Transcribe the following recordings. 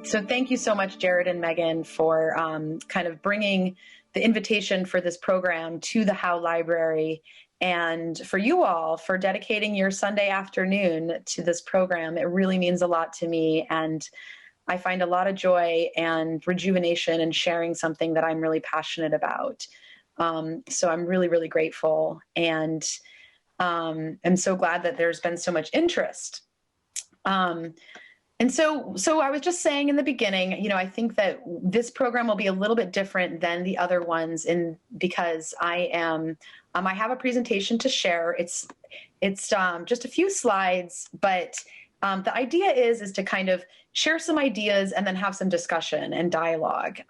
So thank you so much, Jared and Megan, for kind of bringing the invitation for this program to the Howe Library, and for you all for dedicating your Sunday afternoon to this program. It really means a lot to me, and I find a lot of joy and rejuvenation in sharing something that I'm really passionate about. So I'm really, really grateful, and I'm so glad that there's been so much interest. And so I was just saying in the beginning, you know, I think that this program will be a little bit different than the other ones, because I have a presentation to share. It's just a few slides, but the idea is to kind of share some ideas and then have some discussion and dialogue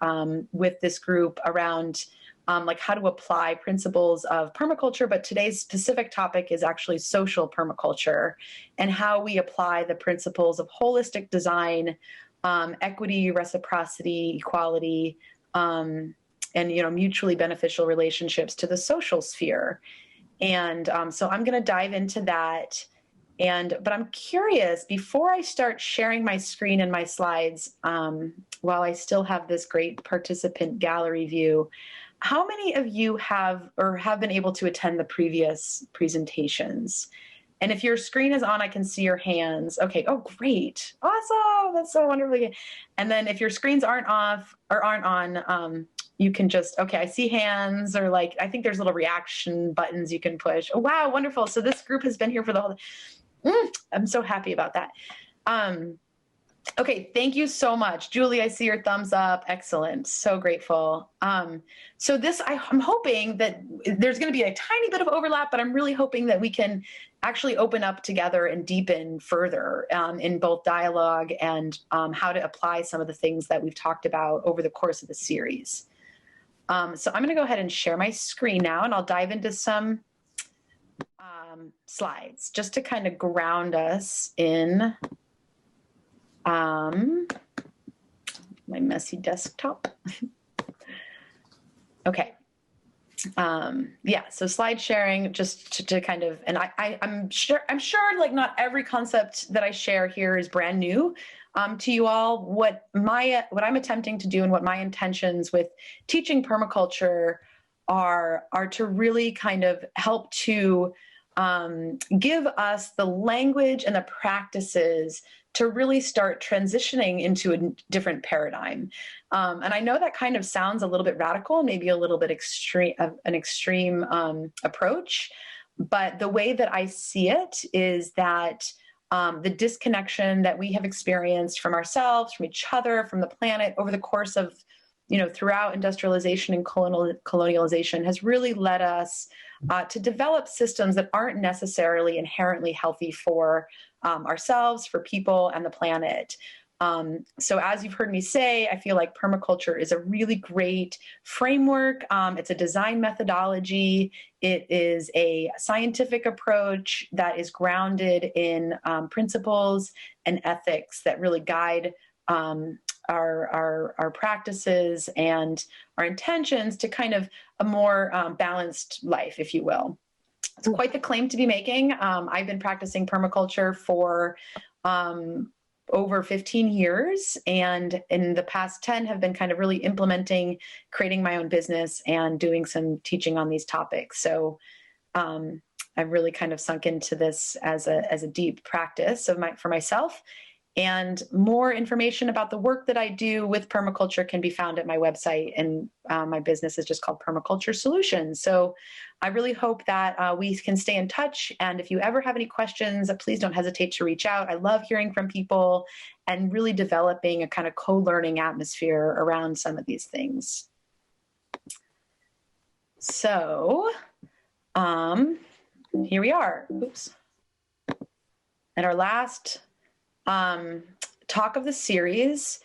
with this group around like how to apply principles of permaculture, but today's specific topic is actually social permaculture and how we apply the principles of holistic design, equity, reciprocity, equality, and, you know, mutually beneficial relationships to the social sphere. And so I'm going to dive into that. But I'm curious, before I start sharing my screen and my slides, while I still have this great participant gallery view, how many of you have been able to attend the previous presentations? And if your screen is on, I can see your hands. Okay. Oh, great. Awesome. That's so wonderful. And then if your screens aren't off or aren't on, you can just, okay, I see hands, or like, I think there's little reaction buttons you can push. Oh, wow. Wonderful. So this group has been here for the whole, I'm so happy about that. Okay, thank you so much. Julie, I see your thumbs up. Excellent. So grateful. So this, I'm hoping that there's going to be a tiny bit of overlap, but I'm really hoping that we can actually open up together and deepen further in both dialogue and how to apply some of the things that we've talked about over the course of the series. So I'm going to go ahead and share my screen now, and I'll dive into some slides just to kind of ground us in my messy desktop. Okay. Yeah, so slide sharing, just to kind of, and I'm sure like not every concept that I share here is brand new to you all. What I'm attempting to do and what my intentions with teaching permaculture are to really kind of help to give us the language and the practices to really start transitioning into a different paradigm. And I know that kind of sounds a little bit radical, maybe a little bit extreme approach, but the way that I see it is that the disconnection that we have experienced from ourselves, from each other, from the planet over the course of, you know, throughout industrialization and colonialization has really led us to develop systems that aren't necessarily inherently healthy for ourselves, for people, and the planet. So as you've heard me say, I feel like permaculture is a really great framework. It's a design methodology. It is a scientific approach that is grounded in principles and ethics that really guide our practices and our intentions to kind of a more balanced life, if you will. It's quite the claim to be making. I've been practicing permaculture for over 15 years, and in the past 10 have been kind of really implementing, creating my own business and doing some teaching on these topics. So I've really kind of sunk into this as a deep practice for myself. And more information about the work that I do with permaculture can be found at my website, and my business is just called Permaculture Solutions. So I really hope that we can stay in touch. And if you ever have any questions, please don't hesitate to reach out. I love hearing from people and really developing a kind of co-learning atmosphere around some of these things. So here we are. Oops. And our last talk of the series.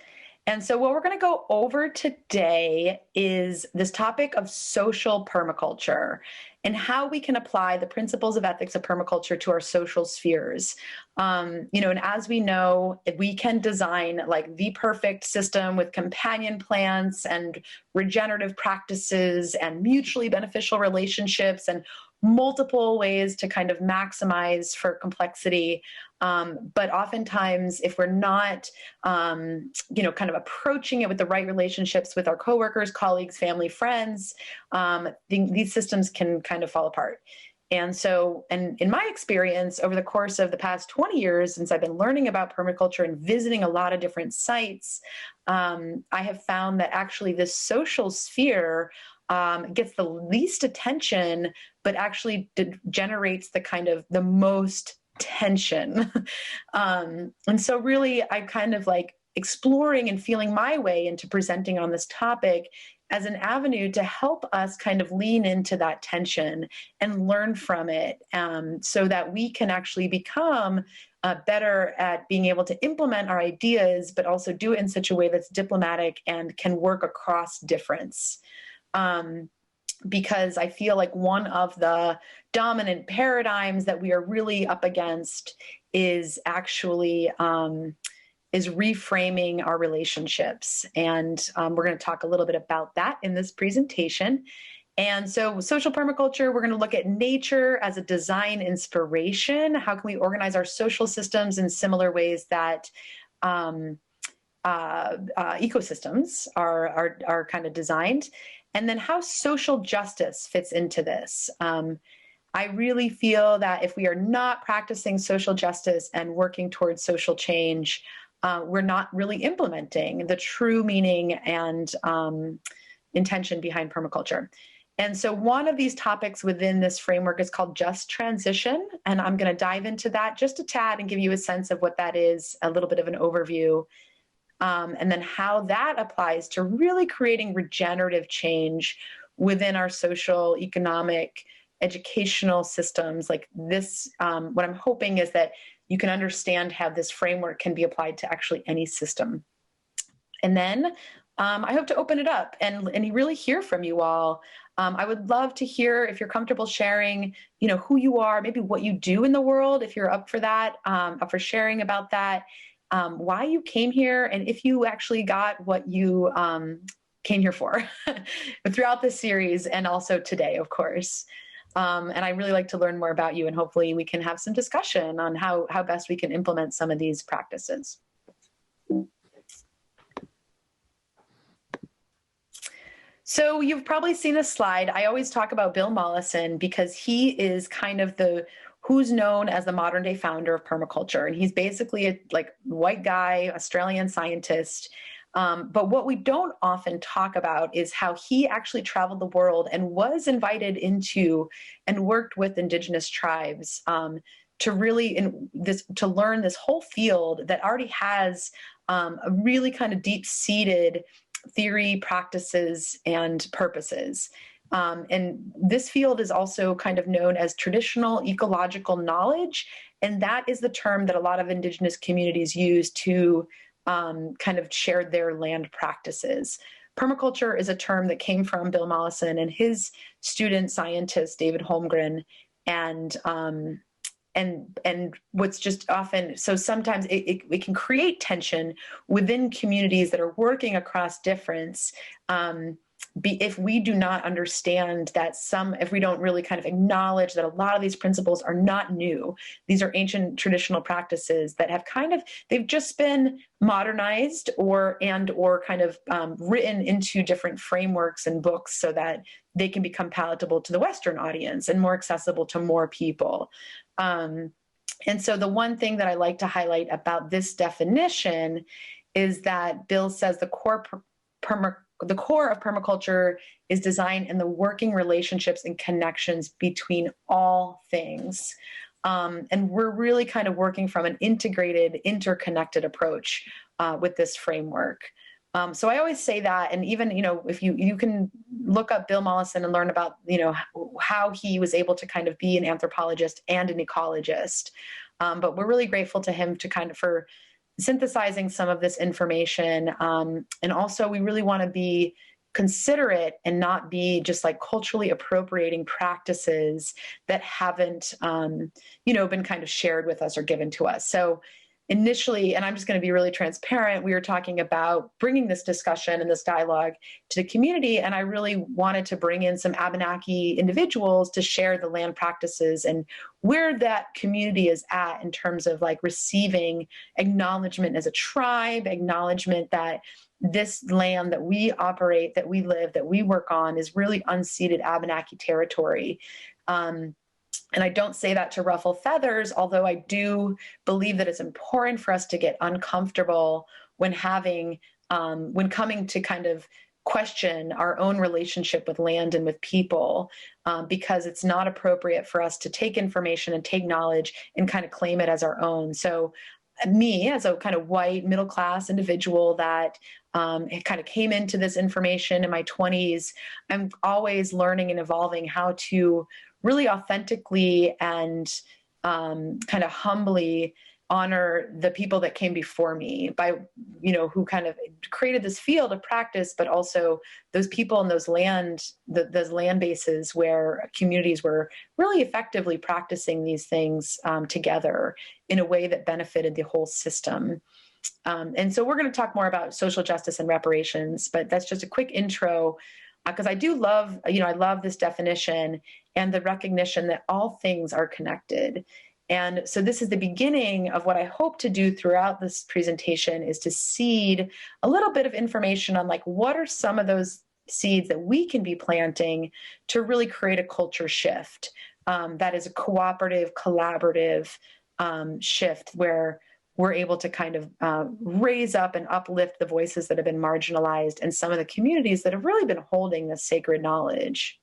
And so what we're going to go over today is this topic of social permaculture and how we can apply the principles of ethics of permaculture to our social spheres. And as we know, we can design like the perfect system with companion plants and regenerative practices and mutually beneficial relationships and multiple ways to kind of maximize for complexity. But oftentimes, if we're not, kind of approaching it with the right relationships with our coworkers, colleagues, family, friends, these systems can kind of fall apart. And so, and in my experience, over the course of the past 20 years, since I've been learning about permaculture and visiting a lot of different sites, I have found that actually this social sphere gets the least attention, but actually generates the kind of the most tension. And so really, I'm kind of like exploring and feeling my way into presenting on this topic as an avenue to help us kind of lean into that tension and learn from it, so that we can actually become better at being able to implement our ideas, but also do it in such a way that's diplomatic and can work across difference. Because I feel like one of the dominant paradigms that we are really up against is actually is reframing our relationships. And we're going to talk a little bit about that in this presentation. And so social permaculture, we're going to look at nature as a design inspiration. How can we organize our social systems in similar ways that ecosystems are kind of designed? And then how social justice fits into this. I really feel that if we are not practicing social justice and working towards social change, we're not really implementing the true meaning and intention behind permaculture. And so one of these topics within this framework is called just transition. And I'm going to dive into that just a tad and give you a sense of what that is, a little bit of an overview. And then how that applies to really creating regenerative change within our social, economic, educational systems like this. What I'm hoping is that you can understand how this framework can be applied to actually any system. And then I hope to open it up and really hear from you all. I would love to hear, if you're comfortable sharing, who you are, maybe what you do in the world, if you're up for that, up for sharing about that. Why you came here, and if you actually got what you came here for throughout this series and also today, of course. And I really like to learn more about you, and hopefully we can have some discussion on how best we can implement some of these practices. So you've probably seen a slide. I always talk about Bill Mollison because he is kind of who's known as the modern day founder of permaculture. And he's basically a white guy, Australian scientist. But what we don't often talk about is how he actually traveled the world and was invited into and worked with Indigenous tribes to really to learn this whole field that already has a really kind of deep-seated theory, practices, and purposes. And this field is also kind of known as traditional ecological knowledge. And that is the term that a lot of Indigenous communities use to kind of share their land practices. Permaculture is a term that came from Bill Mollison and his student scientist, David Holmgren. And what's just often, so sometimes it can create tension within communities that are working across difference. If we do not understand that if we don't really kind of acknowledge that a lot of these principles are not new, these are ancient traditional practices that have they've just been modernized or kind of written into different frameworks and books so that they can become palatable to the Western audience and more accessible to more people. And so the one thing that I like to highlight about this definition is that Bill says the core of permaculture is design in the working relationships and connections between all things. And we're really kind of working from an integrated, interconnected approach with this framework. So I always say that, and even, if you can look up Bill Mollison and learn about, how he was able to kind of be an anthropologist and an ecologist. But we're really grateful to him for synthesizing some of this information. And also we really want to be considerate and not be just culturally appropriating practices that haven't, been kind of shared with us or given to us. So initially, and I'm just going to be really transparent, we were talking about bringing this discussion and this dialogue to the community. And I really wanted to bring in some Abenaki individuals to share the land practices and where that community is at in terms of like receiving acknowledgement as a tribe, acknowledgement that this land that we operate, that we live, that we work on is really unceded Abenaki territory. And I don't say that to ruffle feathers, although I do believe that it's important for us to get uncomfortable when coming to kind of question our own relationship with land and with people, because it's not appropriate for us to take information and take knowledge and kind of claim it as our own. So me, as a kind of white middle-class individual that kind of came into this information in my 20s, I'm always learning and evolving how to really authentically and kind of humbly honor the people that came before me by, who kind of created this field of practice, but also those people and those land bases where communities were really effectively practicing these things together in a way that benefited the whole system. And so we're going to talk more about social justice and reparations, but that's just a quick intro, because I do love, I love this definition and the recognition that all things are connected. And so this is the beginning of what I hope to do throughout this presentation, is to seed a little bit of information on like, what are some of those seeds that we can be planting to really create a culture shift that is a cooperative, collaborative shift where we're able to kind of raise up and uplift the voices that have been marginalized and some of the communities that have really been holding this sacred knowledge.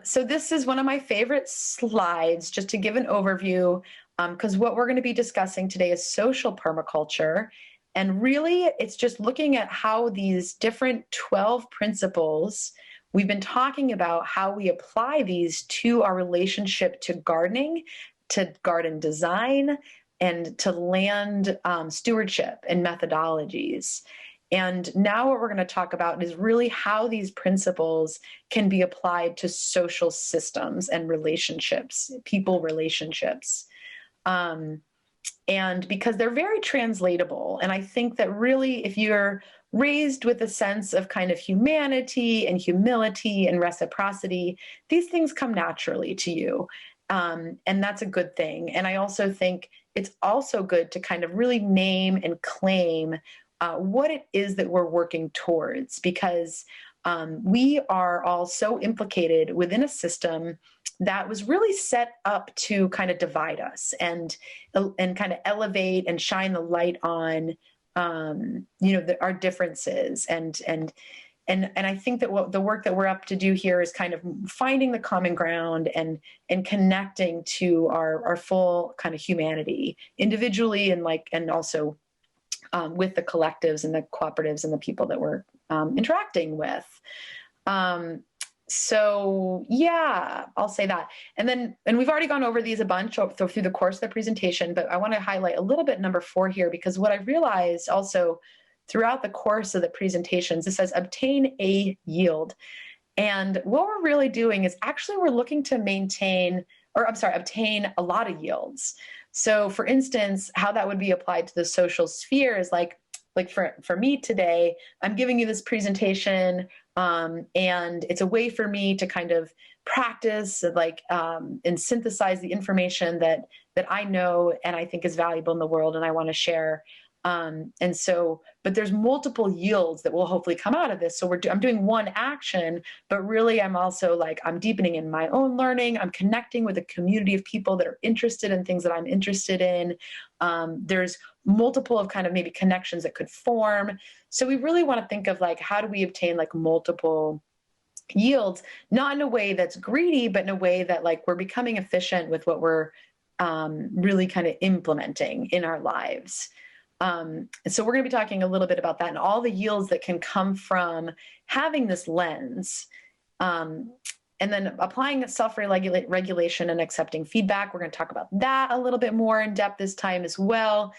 So this is one of my favorite slides, just to give an overview, because what we're going to be discussing today is social permaculture. And really, it's just looking at how these different 12 principles, we've been talking about how we apply these to our relationship to gardening, to garden design, and to land stewardship and methodologies. And now what we're going to talk about is really how these principles can be applied to social systems and relationships, people relationships. And because they're very translatable. And I think that really, if you're raised with a sense of kind of humanity and humility and reciprocity, these things come naturally to you. And that's a good thing. And I also think it's also good to kind of really name and claim what it is that we're working towards, because we are all so implicated within a system that was really set up to kind of divide us and kind of elevate and shine the light on, our differences. And I think that what the work that we're up to do here is kind of finding the common ground and connecting to our full kind of humanity individually and also with the collectives and the cooperatives and the people that we're interacting with. So yeah, I'll say that. And we've already gone over these a bunch through the course of the presentation, but I want to highlight a little bit number 4 here, because what I realized also throughout the course of the presentations, it says obtain a yield. And what we're really doing is actually we're looking to obtain a lot of yields. So for instance, how that would be applied to the social sphere is like for me today, I'm giving you this presentation, and it's a way for me to kind of practice and synthesize the information that I know and I think is valuable in the world and I want to share. But there's multiple yields that will hopefully come out of this. So I'm doing one action, but really I'm also I'm deepening in my own learning. I'm connecting with a community of people that are interested in things that I'm interested in. There's multiple of kind of maybe connections that could form. So we really want to think of how do we obtain multiple yields, not in a way that's greedy, but in a way that we're becoming efficient with what we're really kind of implementing in our lives. So we're going to be talking a little bit about that and all the yields that can come from having this lens. And And then applying self-regulation and accepting feedback. We're going to talk about that a little bit more in depth this time as well,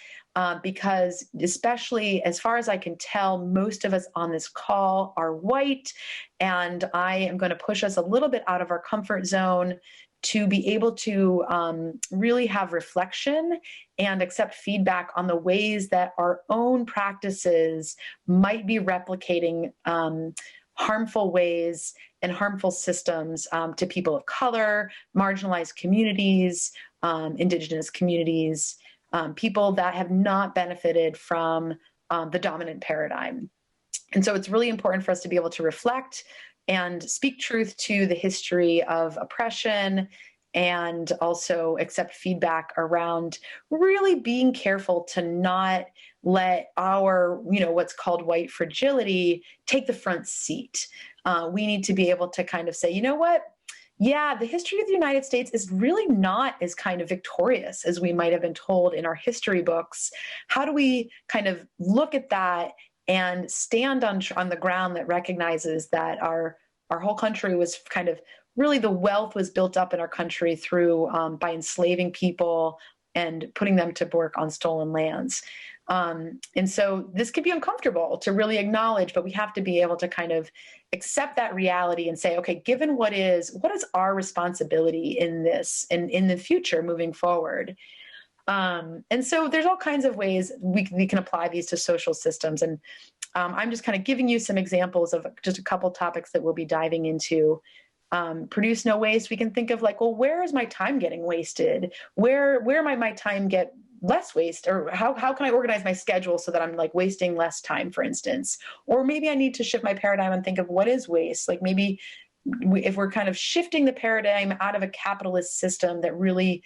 because especially as far as I can tell, most of us on this call are white, and I am going to push us a little bit out of our comfort zone to be able to really have reflection and accept feedback on the ways that our own practices might be replicating harmful ways and harmful systems to people of color, marginalized communities, Indigenous communities, people that have not benefited from the dominant paradigm. And so it's really important for us to be able to reflect and speak truth to the history of oppression, and also accept feedback around really being careful to not let our, what's called white fragility take the front seat. We need to be able to kind of say, you know what? Yeah, the history of the United States is really not as kind of victorious as we might have been told in our history books. How do we kind of look at that and stand on the ground that recognizes that our whole country was kind of really, the wealth was built up in our country through by enslaving people and putting them to work on stolen lands. And so this can be uncomfortable to really acknowledge, but we have to be able to kind of accept that reality and say, okay, given what is our responsibility in this and in the future moving forward? And so there's all kinds of ways we can apply these to social systems. And I'm just kind of giving you some examples of just a couple topics that we'll be diving into. Produce no waste. We can think of like, well, where is my time getting wasted? Where might my time get less waste? Or how can I organize my schedule so that I'm like wasting less time, for instance? Or maybe I need to shift my paradigm and think of what is waste. Like maybe if we're kind of shifting the paradigm out of a capitalist system that really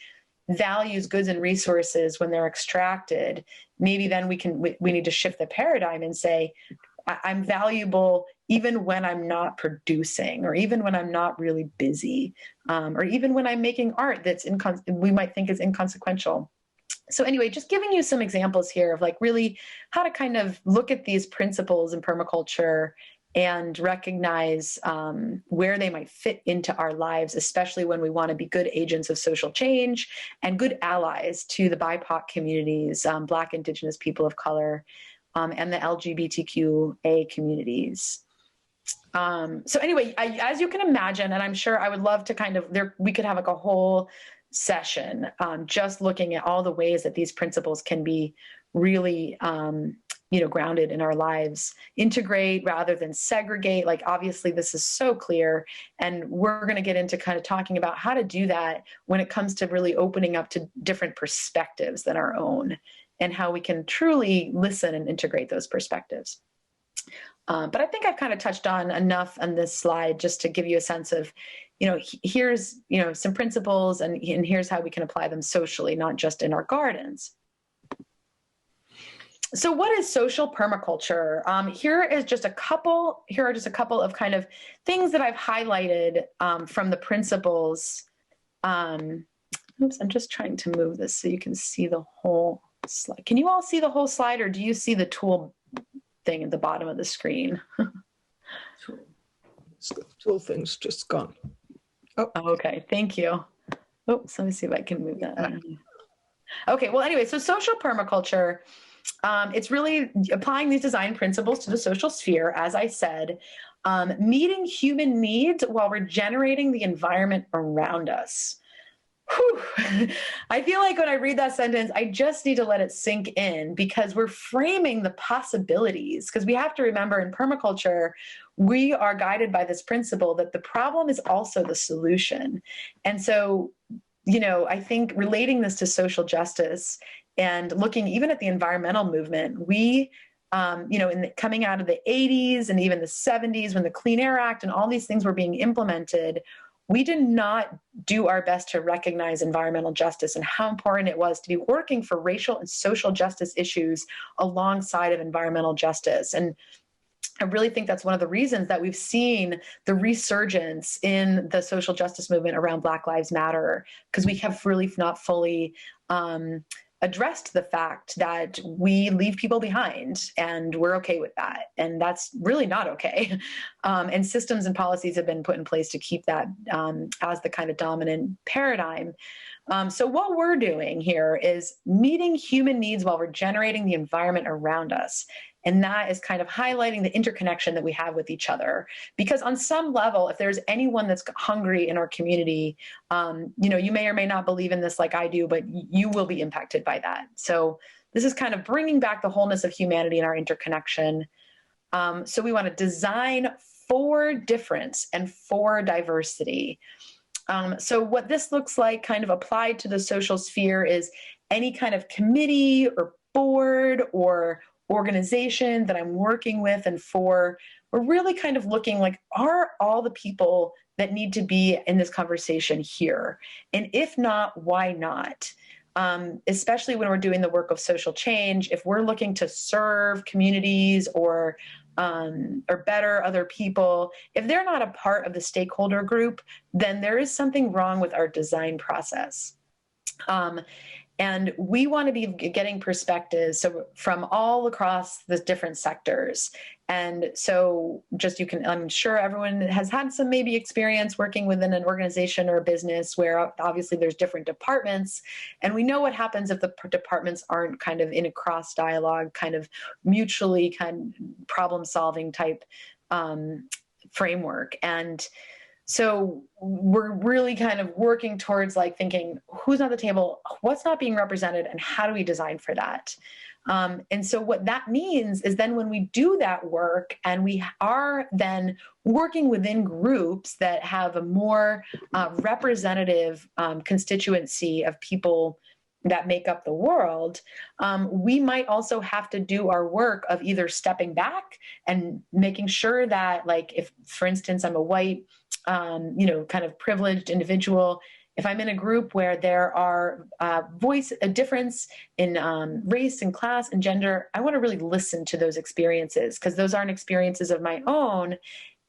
values goods and resources when they're extracted, maybe then we need to shift the paradigm and say, I'm valuable even when I'm not producing, or even when I'm not really busy, or even when I'm making art that's we might think is inconsequential. So anyway, just giving you some examples here of like really how to kind of look at these principles in permaculture and recognize where they might fit into our lives, especially when we want to be good agents of social change and good allies to the BIPOC communities, Black, Indigenous, people of color, and the LGBTQA communities. So anyway, as you can imagine, and I'm sure I would love to kind of, we could have like a whole session just looking at all the ways that these principles can be really, grounded in our lives, integrate rather than segregate. Like, obviously this is so clear, and we're going to get into kind of talking about how to do that when it comes to really opening up to different perspectives than our own, and how we can truly listen and integrate those perspectives. But I think I've kind of touched on enough on this slide just to give you a sense of, here's, some principles, and here's how we can apply them socially, not just in our gardens. So what is social permaculture? Here are just a couple of kind of things that I've highlighted from the principles. Oops, I'm just trying to move this so you can see the whole slide. Can you all see the whole slide, or do you see the tool thing at the bottom of the screen? Tool thing's just gone. Oh, okay. Thank you. Oops, let me see if I can move that. Okay. Well, anyway, so social permaculture, it's really applying these design principles to the social sphere, as I said, meeting human needs while regenerating the environment around us. Whew. I feel like when I read that sentence, I just need to let it sink in, because we're framing the possibilities. Because we have to remember, in permaculture, we are guided by this principle that the problem is also the solution. And so, I think relating this to social justice and looking even at the environmental movement, we, coming out of the 80s and even the 70s, when the Clean Air Act and all these things were being implemented, we did not do our best to recognize environmental justice and how important it was to be working for racial and social justice issues alongside of environmental justice. And I really think that's one of the reasons that we've seen the resurgence in the social justice movement around Black Lives Matter, because we have really not fully addressed the fact that we leave people behind, and we're okay with that. And that's really not okay. And systems and policies have been put in place to keep that as the kind of dominant paradigm. So what we're doing here is meeting human needs while regenerating the environment around us. And that is kind of highlighting the interconnection that we have with each other. Because on some level, if there's anyone that's hungry in our community, you may or may not believe in this like I do, but you will be impacted by that. So this is kind of bringing back the wholeness of humanity and our interconnection. So we want to design for difference and for diversity. So what this looks like kind of applied to the social sphere is any kind of committee or board or organization that I'm working with and for. We're really kind of looking like, are all the people that need to be in this conversation here? And if not, why not? Especially when we're doing the work of social change, if we're looking to serve communities or better other people, if they're not a part of the stakeholder group, then there is something wrong with our design process. And we want to be getting perspectives from all across the different sectors. And so I'm sure everyone has had some maybe experience working within an organization or a business where obviously there's different departments. And we know what happens if the departments aren't kind of in a cross dialogue, kind of mutually kind of problem solving type framework. And so we're really kind of working towards like thinking who's at the table, what's not being represented, and how do we design for that? And so what that means is then when we do that work and we are then working within groups that have a more representative constituency of people that make up the world, we might also have to do our work of either stepping back and making sure that, like, if, for instance, I'm a white, kind of privileged individual, if I'm in a group where there are a difference in race and class and gender, I want to really listen to those experiences because those aren't experiences of my own.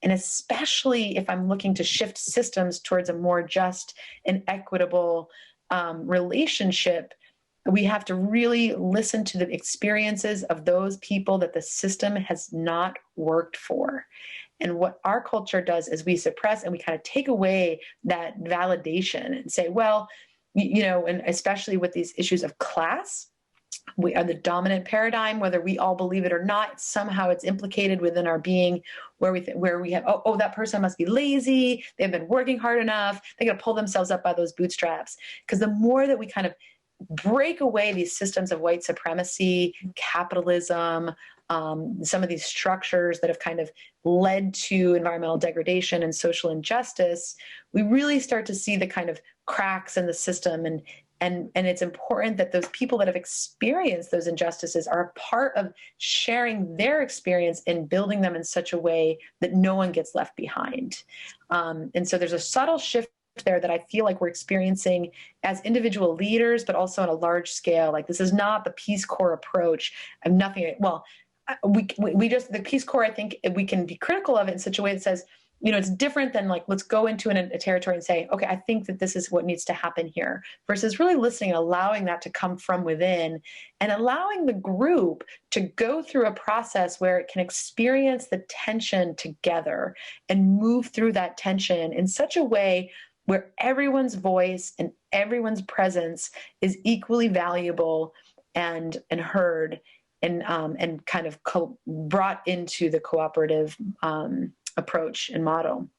And especially if I'm looking to shift systems towards a more just and equitable relationship, we have to really listen to the experiences of those people that the system has not worked for. And what our culture does is we suppress and we kind of take away that validation and say, well, and especially with these issues of class, we are the dominant paradigm, whether we all believe it or not. Somehow it's implicated within our being, where we have, that person must be lazy. They've been working hard enough. They got to pull themselves up by those bootstraps. Because the more that we kind of break away these systems of white supremacy, capitalism, some of these structures that have kind of led to environmental degradation and social injustice, we really start to see the kind of cracks in the system. And it's important that those people that have experienced those injustices are a part of sharing their experience and building them in such a way that no one gets left behind. And so there's a subtle shift there that I feel like we're experiencing as individual leaders, but also on a large scale. Like, this is not the Peace Corps approach. The Peace Corps, I think we can be critical of it in such a way that says, it's different than like, let's go into a territory and say, okay, I think that this is what needs to happen here, versus really listening and allowing that to come from within and allowing the group to go through a process where it can experience the tension together and move through that tension in such a way where everyone's voice and everyone's presence is equally valuable and heard and kind of brought into the cooperative approach and model.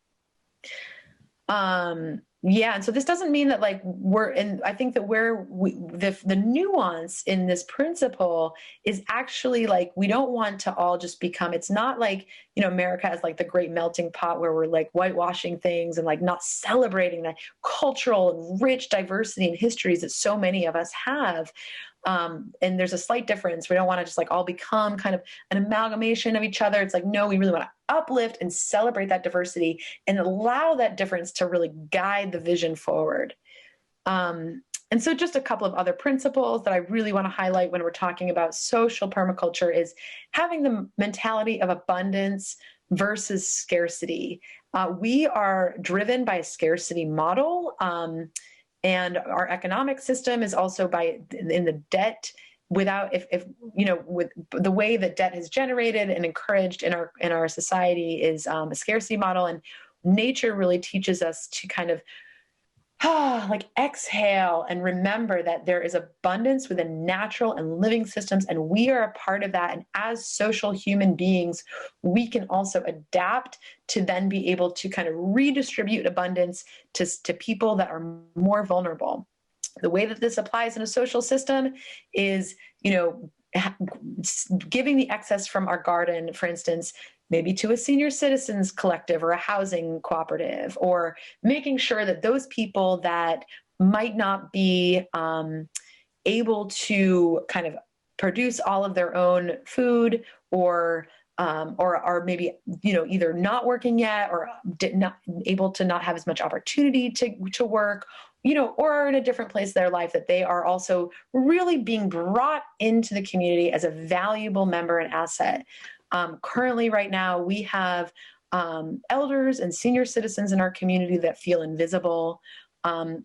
And so this doesn't mean that like I think that the nuance in this principle is actually like, we don't want to all just become, it's not like, America has like the great melting pot where we're like whitewashing things and like not celebrating the cultural and rich diversity and histories that so many of us have. And there's a slight difference. We don't want to just like all become kind of an amalgamation of each other. It's like, no, we really want to uplift and celebrate that diversity and allow that difference to really guide the vision forward. And so just a couple of other principles that I really want to highlight when we're talking about social permaculture is having the mentality of abundance versus scarcity. We are driven by a scarcity model. And our economic system is also in the debt. Without, if with the way that debt has generated and encouraged in our society is a scarcity model, and nature really teaches us to kind of like exhale and remember that there is abundance within natural and living systems, and we are a part of that. And as social human beings, we can also adapt to then be able to kind of redistribute abundance to people that are more vulnerable. The way that this applies in a social system is, giving the excess from our garden, for instance, maybe to a senior citizens collective or a housing cooperative, or making sure that those people that might not be able to kind of produce all of their own food, or are maybe either not working yet, or not able to not have as much opportunity to work, or are in a different place in their life, that they are also really being brought into the community as a valuable member and asset. Currently, right now, we have elders and senior citizens in our community that feel invisible.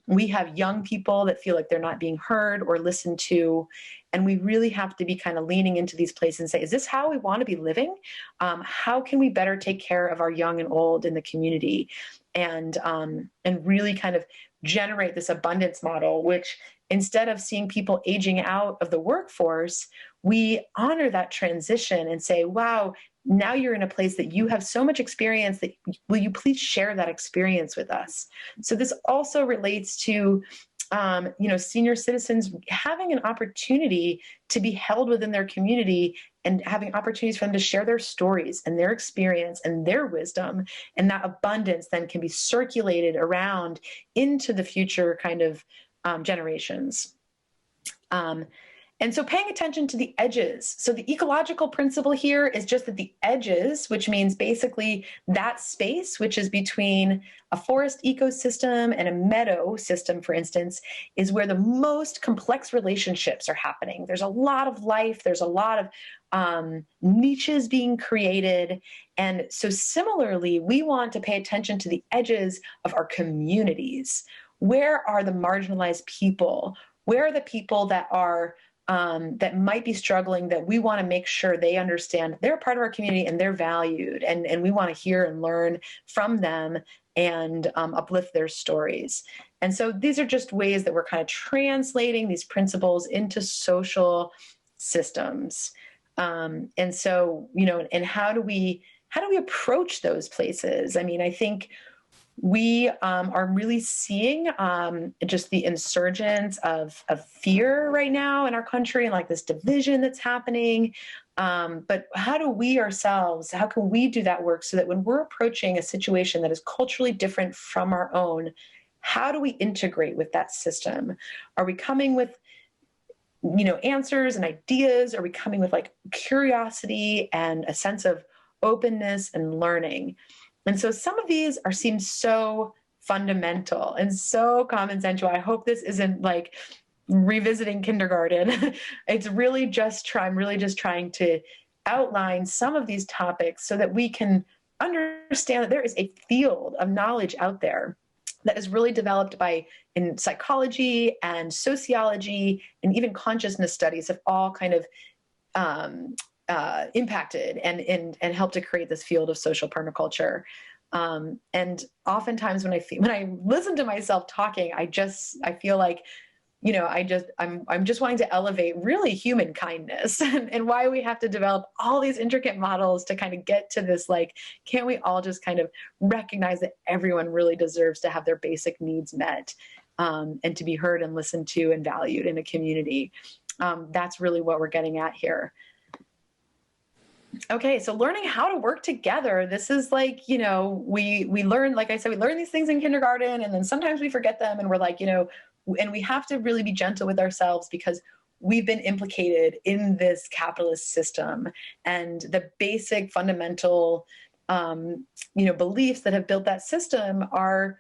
We have young people that feel like they're not being heard or listened to. And we really have to be kind of leaning into these places and say, is this how we want to be living? How can we better take care of our young and old in the community? And really kind of generate this abundance model, which, instead of seeing people aging out of the workforce, we honor that transition and say, wow, now you're in a place that you have so much experience, that will you please share that experience with us? So this also relates to senior citizens having an opportunity to be held within their community, and having opportunities for them to share their stories and their experience and their wisdom. And that abundance then can be circulated around into the future kind of generations. And so paying attention to the edges. So the ecological principle here is just that the edges, which means basically that space, which is between a forest ecosystem and a meadow system, for instance, is where the most complex relationships are happening. There's a lot of life. There's a lot of niches being created. And so similarly, we want to pay attention to the edges of our communities. Where are the marginalized people? Where are the people that are that might be struggling, that we want to make sure they understand they're part of our community and they're valued, and we want to hear and learn from them and uplift their stories. And so these are just ways that we're kind of translating these principles into social systems. And so, and how do we approach those places? I mean, I think we are really seeing just the insurgence of fear right now in our country, and like this division that's happening. But how can we do that work so that when we're approaching a situation that is culturally different from our own, how do we integrate with that system? Are we coming with answers and ideas? Are we coming with like curiosity and a sense of openness and learning? And so some of these seem so fundamental and so common sensual. I hope this isn't like revisiting kindergarten. I'm really just trying to outline some of these topics so that we can understand that there is a field of knowledge out there that is really developed in psychology and sociology, and even consciousness studies have all kind of impacted and helped to create this field of social permaculture. And oftentimes when I listen to myself talking, I feel like, I'm just wanting to elevate really human kindness and why we have to develop all these intricate models to kind of get to this, like, can't we all just kind of recognize that everyone really deserves to have their basic needs met, and to be heard and listened to and valued in a community? That's really what we're getting at here. Okay, so learning how to work together. This is like, we learn, like I said, we learn these things in kindergarten, and then sometimes we forget them, and we're like, and we have to really be gentle with ourselves because we've been implicated in this capitalist system, and the basic fundamental, beliefs that have built that system are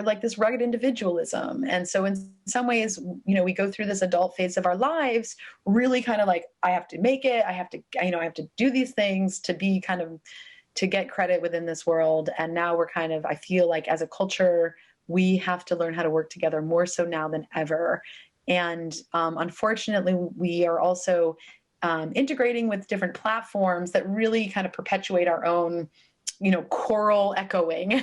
like this rugged individualism. And so in some ways, we go through this adult phase of our lives really kind of like, I have to make it, I have to do these things to be kind of, to get credit within this world. And now we're kind of, I feel like as a culture, we have to learn how to work together more so now than ever. And unfortunately, we are also integrating with different platforms that really kind of perpetuate our own, choral echoing.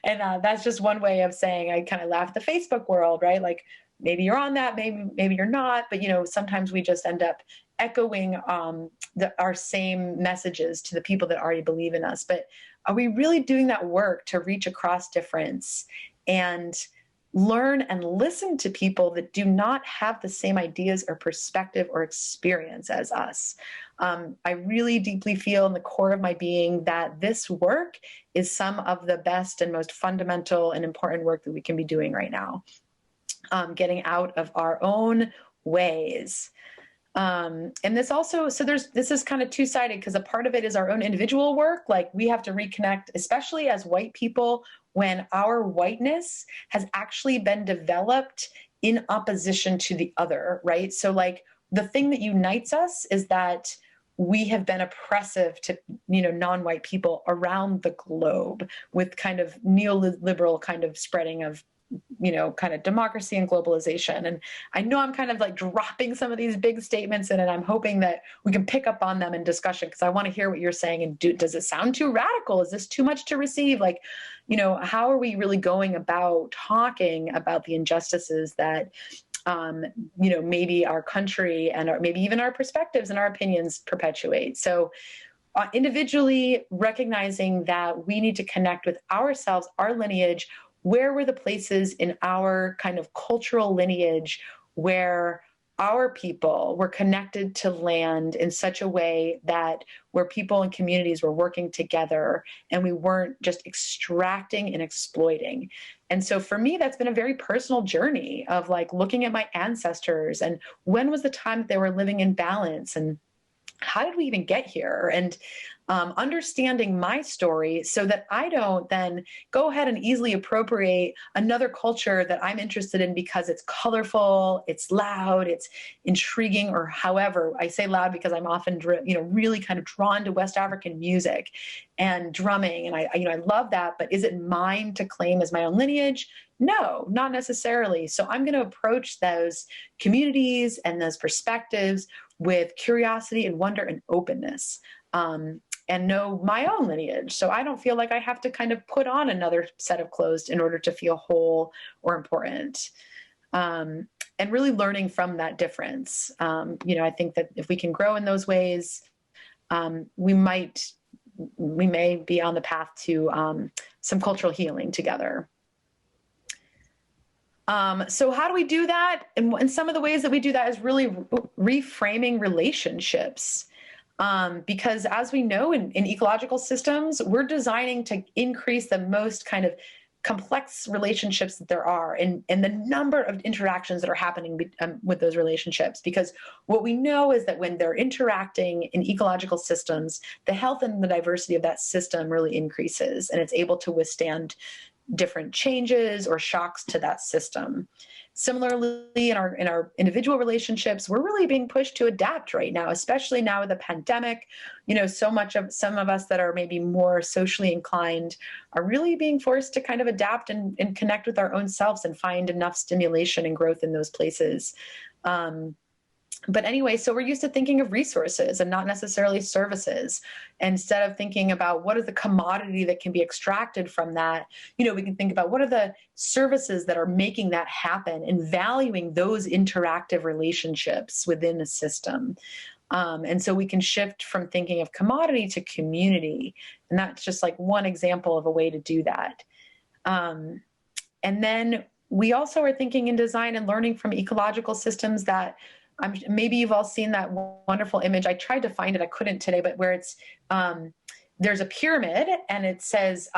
And that's just one way of saying, I kind of laugh at the Facebook world, right? Like maybe you're on that, maybe you're not, but sometimes we just end up echoing our same messages to the people that already believe in us. But are we really doing that work to reach across difference and learn and listen to people that do not have the same ideas or perspective or experience as us? I really deeply feel in the core of my being that this work is some of the best and most fundamental and important work that we can be doing right now. Getting out of our own ways. And this also, this is kind of two-sided, because a part of it is our own individual work. Like we have to reconnect, especially as white people, when our whiteness has actually been developed in opposition to the other, right? So like the thing that unites us is that we have been oppressive to, non-white people around the globe with kind of neoliberal kind of spreading of kind of democracy and globalization. And I know I'm kind of like dropping some of these big statements in, and I'm hoping that we can pick up on them in discussion, because I want to hear what you're saying. And does it sound too radical? Is this too much to receive? Like, how are we really going about talking about the injustices that, maybe our country and maybe even our perspectives and our opinions perpetuate? So individually recognizing that we need to connect with ourselves, our lineage. Where were the places in our kind of cultural lineage where our people were connected to land in such a way that where people and communities were working together and we weren't just extracting and exploiting? And so for me, that's been a very personal journey of like looking at my ancestors and when was the time that they were living in balance, and how did we even get here? And understanding my story so that I don't then go ahead and easily appropriate another culture that I'm interested in because it's colorful, it's loud, it's intriguing, or however. I say loud because I'm often, really kind of drawn to West African music and drumming. And I love that, but is it mine to claim as my own lineage? No, not necessarily. So I'm going to approach those communities and those perspectives with curiosity and wonder and openness, and know my own lineage. So I don't feel like I have to kind of put on another set of clothes in order to feel whole or important. And really learning from that difference. I think that if we can grow in those ways, we may be on the path to some cultural healing together. So how do we do that? And some of the ways that we do that is really reframing relationships. Because as we know in ecological systems, we're designing to increase the most kind of complex relationships that there are, and the number of interactions that are happening with those relationships. Because what we know is that when they're interacting in ecological systems, the health and the diversity of that system really increases, and it's able to withstand different changes or shocks to that system. Similarly, in our individual relationships, we're really being pushed to adapt right now, especially now with the pandemic. So much of some of us that are maybe more socially inclined are really being forced to kind of adapt and connect with our own selves and find enough stimulation and growth in those places. But anyway, so we're used to thinking of resources and not necessarily services. Instead of thinking about what is the commodity that can be extracted from that, we can think about what are the services that are making that happen and valuing those interactive relationships within a system. And so we can shift from thinking of commodity to community. And that's just like one example of a way to do that. And then we also are thinking in design and learning from ecological systems that maybe you've all seen that wonderful image. I tried to find it, I couldn't today, but where it's there's a pyramid and it says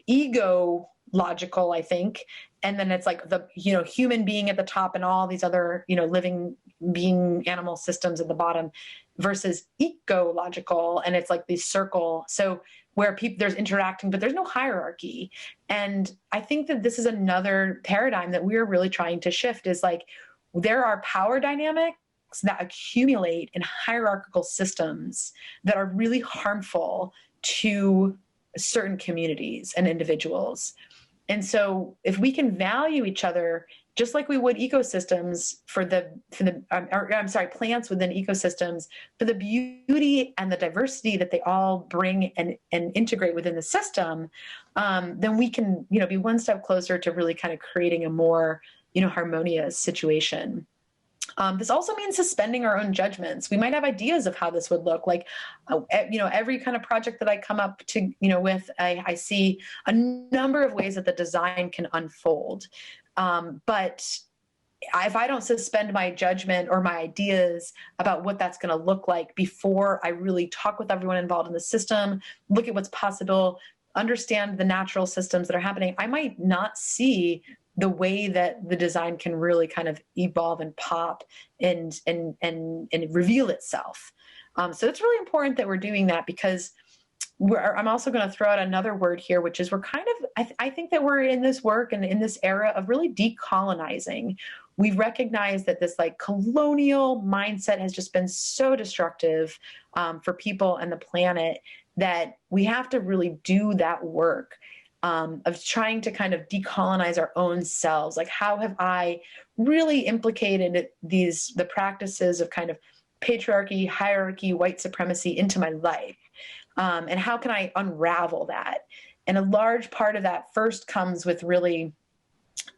ego-logical, I think, and then it's like the human being at the top and all these other living being animal systems at the bottom, versus ecological, and it's like this circle. So where there's interacting, but there's no hierarchy. And I think that this is another paradigm that we're really trying to shift, is like, there are power dynamics that accumulate in hierarchical systems that are really harmful to certain communities and individuals. And so if we can value each other just like we would ecosystems plants within ecosystems for the beauty and the diversity that they all bring and integrate within the system, then we can, be one step closer to really kind of creating a more, harmonious situation. This also means suspending our own judgments. We might have ideas of how this would look like, every kind of project that I come up to, with, I see a number of ways that the design can unfold. But if I don't suspend my judgment or my ideas about what that's going to look like before I really talk with everyone involved in the system, look at what's possible, understand the natural systems that are happening, I might not see the way that the design can really kind of evolve and pop and reveal itself. So it's really important that we're doing that, because I'm also going to throw out another word here, which is we're kind of, I think that we're in this work and in this era of really decolonizing. We recognize that this like colonial mindset has just been so destructive for people and the planet, that we have to really do that work of trying to kind of decolonize our own selves. Like, how have I really implicated the practices of kind of patriarchy, hierarchy, white supremacy into my life? And how can I unravel that? And a large part of that first comes with really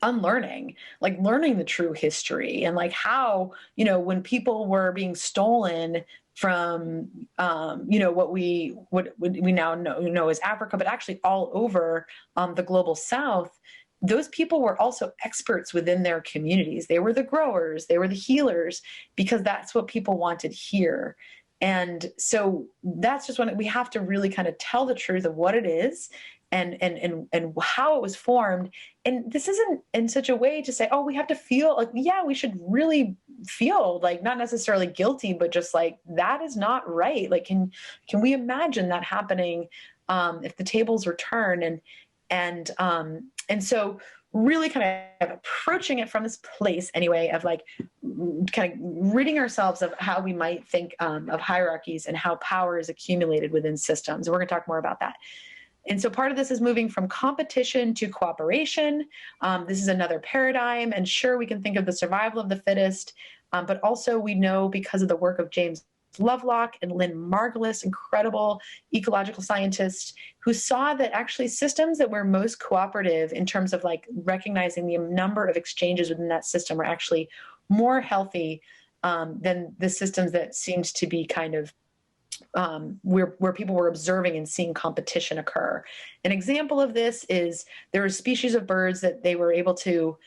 unlearning, like learning the true history, and like how, when people were being stolen from, what we now know as Africa, but actually all over the global South, those people were also experts within their communities. They were the growers, they were the healers, because that's what people wanted here. And so that's just when we have to really kind of tell the truth of what it is and how it was formed. And this isn't in such a way to say, oh, we have to feel like, yeah, we should really feel like not necessarily guilty, but just like, that is not right. Like, can we imagine that happening if the tables were turned? And so really kind of approaching it from this place anyway of like kind of ridding ourselves of how we might think of hierarchies and how power is accumulated within systems. And we're going to talk more about that. And so part of this is moving from competition to cooperation. This is another paradigm. And sure, we can think of the survival of the fittest, but also we know, because of the work of James Lovelock and Lynn Margulis, incredible ecological scientists, who saw that actually systems that were most cooperative in terms of like recognizing the number of exchanges within that system are actually more healthy than the systems that seemed to be kind of where people were observing and seeing competition occur. An example of this is there are species of birds that they were able to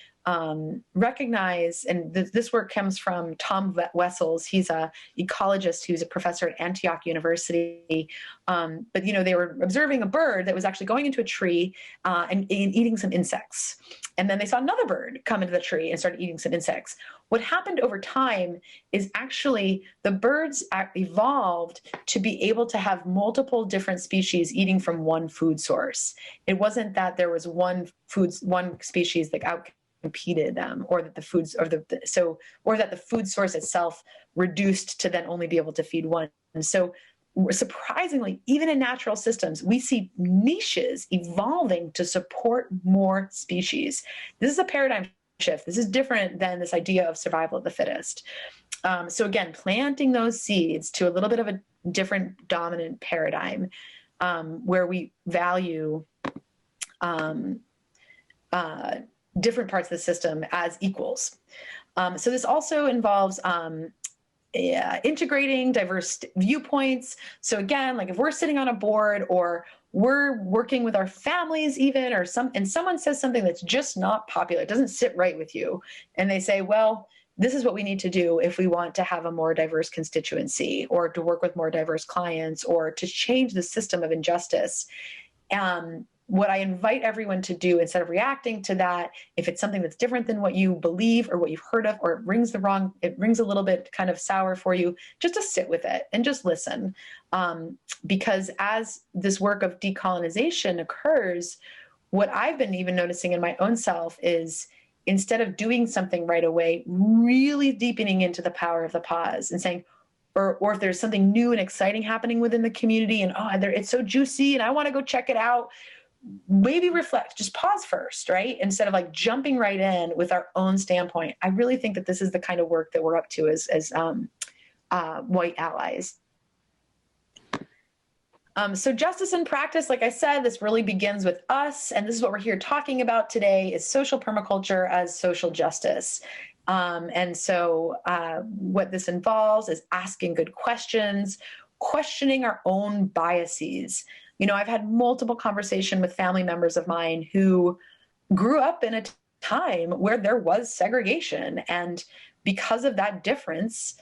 recognize, and this work comes from Tom Wessels. He's an ecologist who's a professor at Antioch University. But they were observing a bird that was actually going into a tree and eating some insects. And then they saw another bird come into the tree and started eating some insects. What happened over time is actually the birds evolved to be able to have multiple different species eating from one food source. It wasn't that there was one species that outcompeted them, or that the foods or or that the food source itself reduced to then only be able to feed one. And so surprisingly, even in natural systems, we see niches evolving to support more species. This is a paradigm shift. This is different than this idea of survival of the fittest. So again, planting those seeds to a little bit of a different dominant paradigm where we value different parts of the system as equals. So this also involves integrating diverse viewpoints. So again, like if we're sitting on a board or we're working with our families even, and someone says something that's just not popular, it doesn't sit right with you, and they say, well, this is what we need to do if we want to have a more diverse constituency, or to work with more diverse clients, or to change the system of injustice. What I invite everyone to do, instead of reacting to that, if it's something that's different than what you believe or what you've heard of, or it rings a little bit kind of sour for you, just to sit with it and just listen. Because as this work of decolonization occurs, what I've been even noticing in my own self is, instead of doing something right away, really deepening into the power of the pause and saying, or if there's something new and exciting happening within the community and, it's so juicy and I want to go check it out, maybe reflect, just pause first, right? Instead of like jumping right in with our own standpoint. I really think that this is the kind of work that we're up to as white allies. So justice in practice, like I said, this really begins with us, and this is what we're here talking about today, is social permaculture as social justice. And so what this involves is asking good questions, questioning our own biases. You know, I've had multiple conversations with family members of mine who grew up in a time where there was segregation, and because of that difference,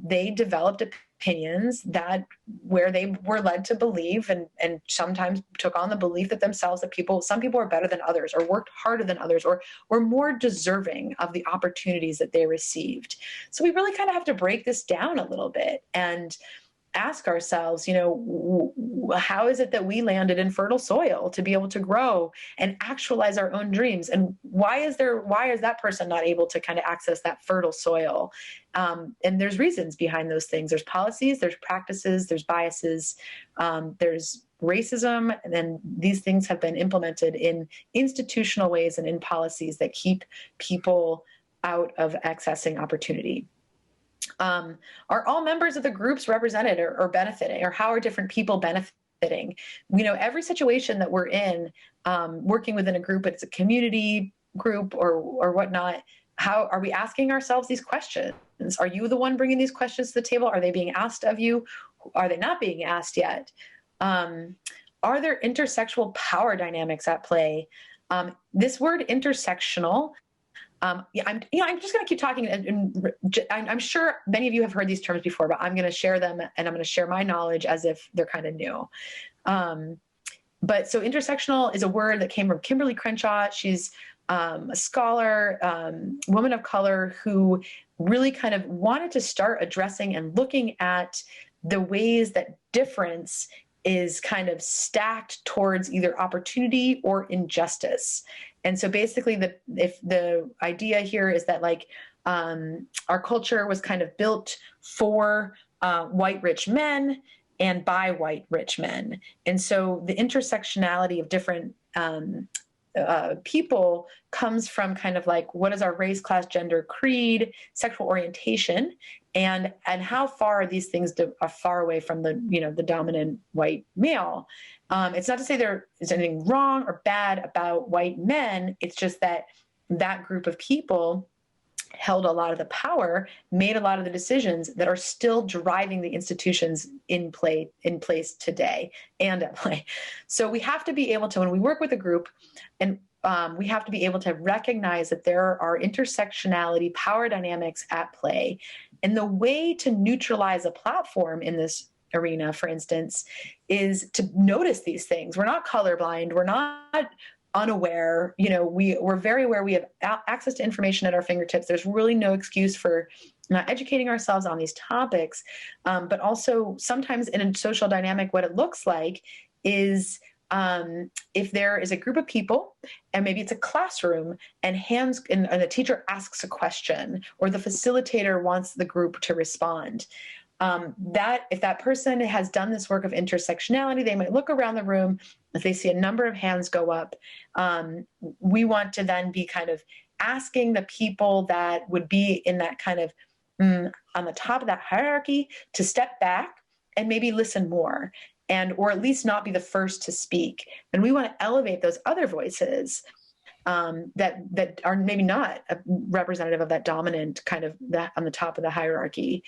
they developed opinions that where they were led to believe and sometimes took on the belief that themselves that some people are better than others, or worked harder than others, or were more deserving of the opportunities that they received. So we really kind of have to break this down a little bit and ask ourselves, you know, how is it that we landed in fertile soil to be able to grow and actualize our own dreams? And why is that person not able to kind of access that fertile soil? And there's reasons behind those things. There's policies, there's practices, there's biases, there's racism, and then these things have been implemented in institutional ways and in policies that keep people out of accessing opportunity. Are all members of the groups represented or benefiting, or how are different people benefiting? You know, every situation that we're in, working within a group, it's a community group or whatnot, how are we asking ourselves these questions? Are you the one bringing these questions to the table? Are they being asked of you? Are they not being asked yet? Are there intersexual power dynamics at play? This word intersectional, I'm just going to keep talking, and I'm sure many of you have heard these terms before, but I'm going to share them, and I'm going to share my knowledge as if they're kind of new. But so intersectional is a word that came from Kimberly Crenshaw. She's a scholar, woman of color, who really kind of wanted to start addressing and looking at the ways that difference is kind of stacked towards either opportunity or injustice. And so basically the idea here is that like our culture was kind of built for white rich men and by white rich men. And so the intersectionality of different people comes from kind of like, what is our race, class, gender, creed, sexual orientation, and how far are these things are far away from the, you know, the dominant white male. It's not to say there is anything wrong or bad about white men. It's just that that group of people held a lot of the power, made a lot of the decisions that are still driving the institutions in place today and at play. So we have to be able to, when we work with a group, and we have to be able to recognize that there are intersectionality, power dynamics at play. And the way to neutralize a platform in this arena, for instance, is to notice these things. We're not colorblind. We're not unaware. You know, we're very aware. We have access to information at our fingertips. There's really no excuse for not educating ourselves on these topics. But also sometimes in a social dynamic, what it looks like is if there is a group of people and maybe it's a classroom and the teacher asks a question, or the facilitator wants the group to respond, that if that person has done this work of intersectionality, they might look around the room. If they see a number of hands go up, we want to then be kind of asking the people that would be in that kind of on the top of that hierarchy to step back and maybe listen more, or at least not be the first to speak. And we want to elevate those other voices that are maybe not representative of that dominant kind of that on the top of the hierarchy.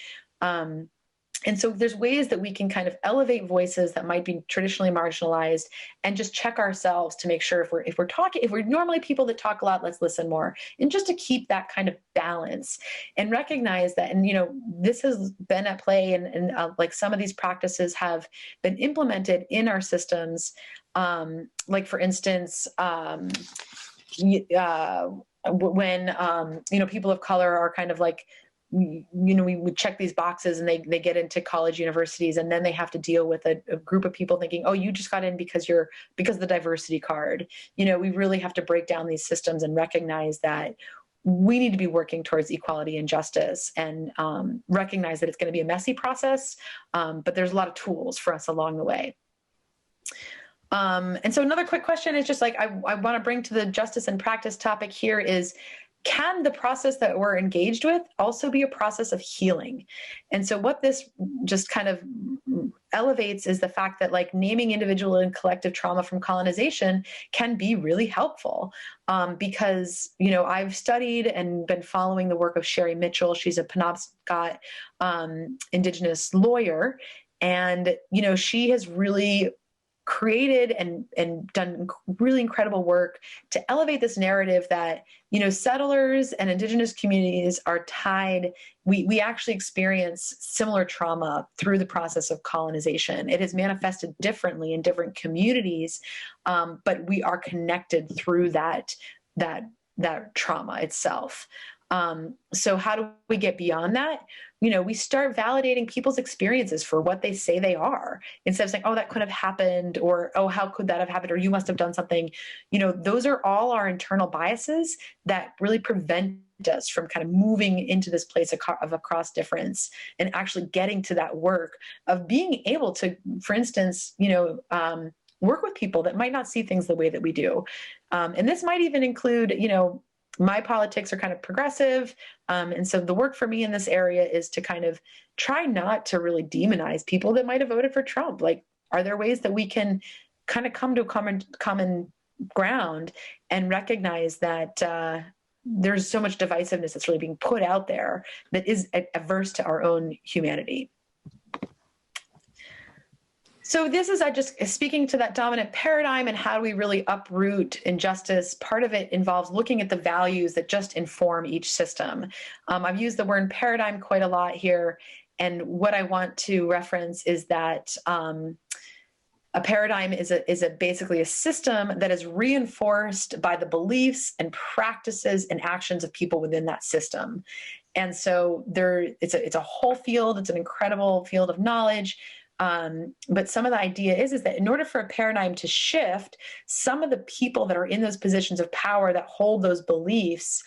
And so there's ways that we can kind of elevate voices that might be traditionally marginalized, and just check ourselves to make sure if we're normally people that talk a lot, let's listen more, and just to keep that kind of balance and recognize that. And, you know, this has been at play, and like some of these practices have been implemented in our systems. Like for instance, when, you know, people of color are kind of like, you know, we would check these boxes and they get into college, universities, and then they have to deal with a group of people thinking, oh, you just got in because of the diversity card. You know, we really have to break down these systems and recognize that we need to be working towards equality and justice, and recognize that it's going to be a messy process, but there's a lot of tools for us along the way. And so another quick question is just like, I want to bring to the justice and practice topic here is, can the process that we're engaged with also be a process of healing? And so what this just kind of elevates is the fact that like naming individual and collective trauma from colonization can be really helpful, because, you know, I've studied and been following the work of Sherry Mitchell. She's a Penobscot Indigenous lawyer. And, you know, she has really created and done really incredible work to elevate this narrative that, you know, settlers and Indigenous communities are tied. We actually experience similar trauma through the process of colonization. It has manifested differently in different communities, but we are connected through that trauma itself. So how do we get beyond that? You know, we start validating people's experiences for what they say they are, instead of saying, oh, that could have happened, or, oh, how could that have happened? Or you must have done something. You know, those are all our internal biases that really prevent us from kind of moving into this place of across difference and actually getting to that work of being able to, for instance, you know, work with people that might not see things the way that we do. And this might even include, you know, my politics are kind of progressive. And so the work for me in this area is to kind of try not to really demonize people that might have voted for Trump. Like, are there ways that we can kind of come to a common ground and recognize that there's so much divisiveness that's really being put out there that is averse to our own humanity? So this is just speaking to that dominant paradigm and how do we really uproot injustice. Part of it involves looking at the values that just inform each system. I've used the word paradigm quite a lot here. And what I want to reference is that a paradigm is basically a system that is reinforced by the beliefs and practices and actions of people within that system. And so it's a whole field. It's an incredible field of knowledge. But some of the idea is that in order for a paradigm to shift, some of the people that are in those positions of power that hold those beliefs,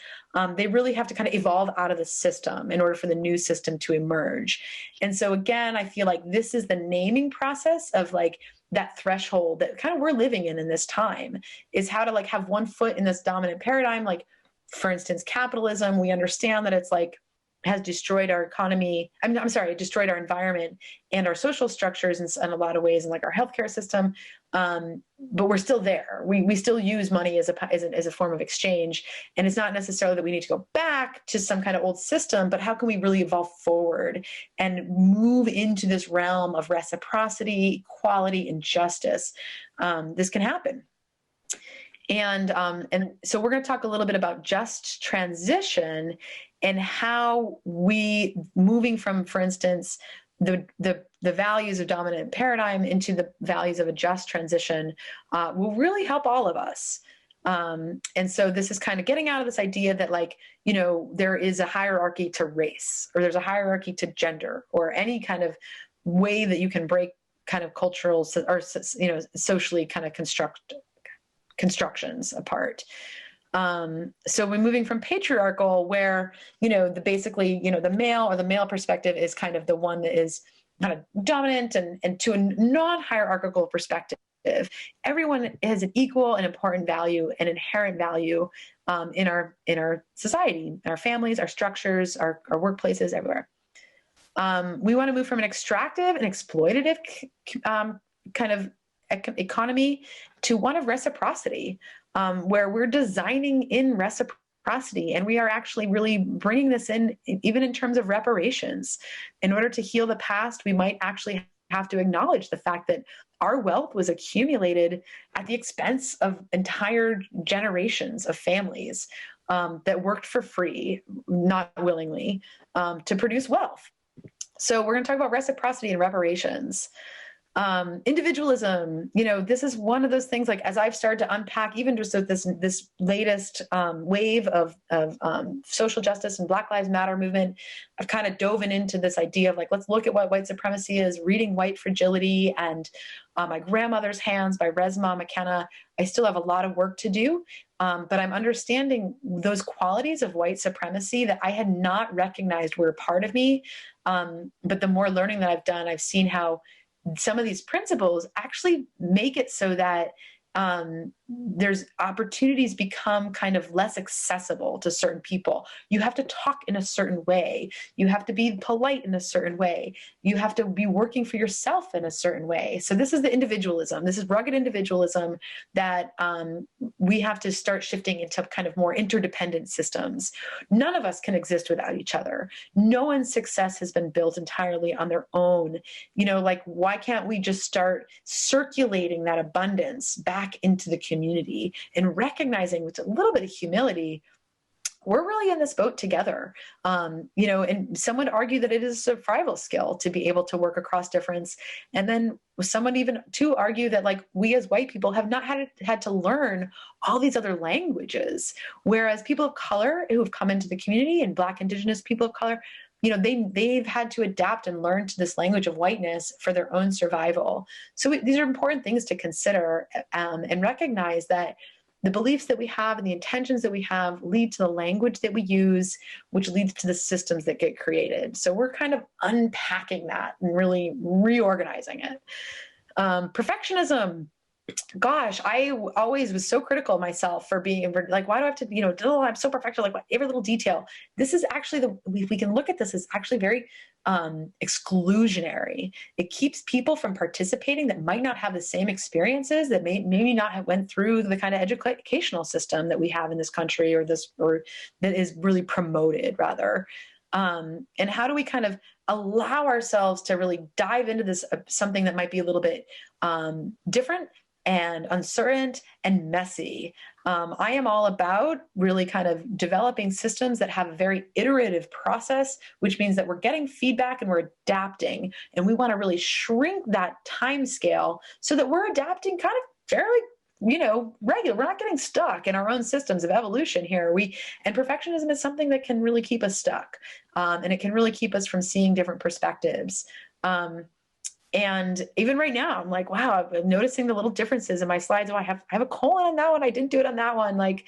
they really have to kind of evolve out of the system in order for the new system to emerge. And so again, I feel like this is the naming process of like that threshold that kind of we're living in this time, is how to like have one foot in this dominant paradigm. Like, for instance, capitalism, we understand that it's like has destroyed our economy. I'm sorry, destroyed our environment and our social structures in a lot of ways, and like our healthcare system. But we're still there. We still use money as a form of exchange. And it's not necessarily that we need to go back to some kind of old system, but how can we really evolve forward and move into this realm of reciprocity, equality, and justice? This can happen. And so we're going to talk a little bit about just transition and how we moving from, for instance, the values of dominant paradigm into the values of a just transition will really help all of us. And so this is kind of getting out of this idea that, like, you know, there is a hierarchy to race, or there's a hierarchy to gender, or any kind of way that you can break kind of cultural or, you know, socially kind of constructions apart. So we're moving from patriarchal, where, you know, basically, you know, the male perspective is kind of the one that is kind of dominant, and to a non-hierarchical perspective, everyone has an equal and important value, an inherent value in our society, in our families, our structures, our workplaces, everywhere. We want to move from an extractive and exploitative kind of economy to one of reciprocity, where we're designing in reciprocity, and we are actually really bringing this in, even in terms of reparations. In order to heal the past, we might actually have to acknowledge the fact that our wealth was accumulated at the expense of entire generations of families that worked for free, not willingly, to produce wealth. So we're going to talk about reciprocity and reparations. Individualism, you know, this is one of those things, like, as I've started to unpack even just this latest wave of social justice and Black Lives Matter movement, I've kind of dove into this idea of, like, let's look at what white supremacy is, reading White Fragility and My Grandmother's Hands by Resmaa McKenna. I still have a lot of work to do, but I'm understanding those qualities of white supremacy that I had not recognized were a part of me. But the more learning that I've done, I've seen how some of these principles actually make it so that there's opportunities become kind of less accessible to certain people. You have to talk in a certain way. You have to be polite in a certain way. You have to be working for yourself in a certain way. So this is the individualism. This is rugged individualism that we have to start shifting into kind of more interdependent systems. None of us can exist without each other. No one's success has been built entirely on their own. Like, why can't we just start circulating that abundance back into the community and recognizing with a little bit of humility, we're really in this boat together. And some would argue that it is a survival skill to be able to work across difference. And then someone even to argue that, like, we as white people have not had to learn all these other languages, whereas people of color who have come into the community, and Black, Indigenous people of color, they've had to adapt and learn to this language of whiteness for their own survival. So these are important things to consider, and recognize that the beliefs that we have and the intentions that we have lead to the language that we use, which leads to the systems that get created. So we're kind of unpacking that and really reorganizing it. Perfectionism. Gosh, I always was so critical of myself for being like, why do I have to, I'm so perfected, like every little detail. This is actually we can look at this as actually very exclusionary. It keeps people from participating that might not have the same experiences, that maybe not have went through the kind of educational system that we have in this country, or that is really promoted rather. And how do we kind of allow ourselves to really dive into this, something that might be a little bit different and uncertain and messy. I am all about really kind of developing systems that have a very iterative process, which means that we're getting feedback and we're adapting. And we want to really shrink that time scale so that we're adapting kind of fairly, regular. We're not getting stuck in our own systems of evolution here. And perfectionism is something that can really keep us stuck. And it can really keep us from seeing different perspectives. And even right now, I'm like, wow, I'm noticing the little differences in my slides. Oh, I have a colon on that one. I didn't do it on that one. Like,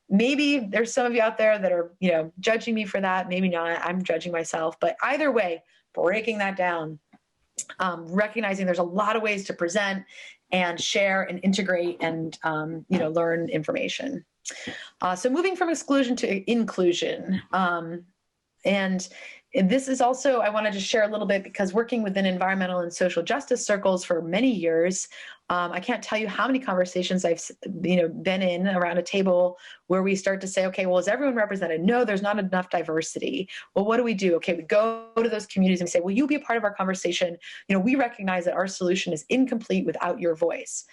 maybe there's some of you out there that are, judging me for that. Maybe not. I'm judging myself. But either way, breaking that down, recognizing there's a lot of ways to present and share and integrate and, learn information. So moving from exclusion to inclusion. And this is also, I wanted to share a little bit, because working within environmental and social justice circles for many years, I can't tell you how many conversations I've been in around a table where we start to say, okay, well, is everyone represented? No, there's not enough diversity. Well, what do we do? Okay, we go to those communities and say, will you be a part of our conversation? We recognize that our solution is incomplete without your voice.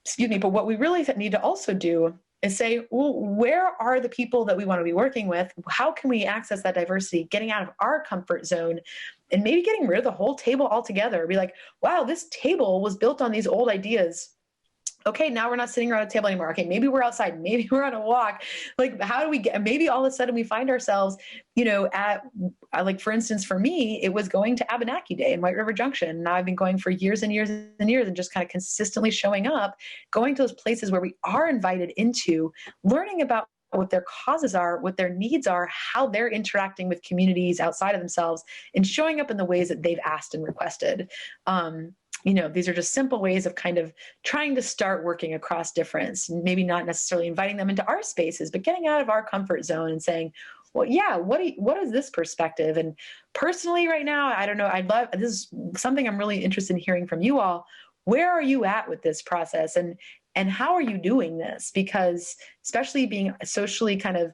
Excuse me, but what we really need to also do is say, well, where are the people that we want to be working with? How can we access that diversity, getting out of our comfort zone and maybe getting rid of the whole table altogether? Be like, wow, this table was built on these old ideas. Okay, now we're not sitting around a table anymore. Okay, maybe we're outside. Maybe we're on a walk. Like, how do we get, maybe all of a sudden we find ourselves, at, like, for instance, for me, it was going to Abenaki Day in White River Junction. Now I've been going for years and years and years, and just kind of consistently showing up, going to those places where we are invited into, learning about what their causes are, what their needs are, how they're interacting with communities outside of themselves, and showing up in the ways that they've asked and requested. These are just simple ways of kind of trying to start working across difference, maybe not necessarily inviting them into our spaces, but getting out of our comfort zone and saying, well, yeah, what is this perspective? And personally right now, I don't know, this is something I'm really interested in hearing from you all. Where are you at with this process? And how are you doing this? Because especially being socially kind of,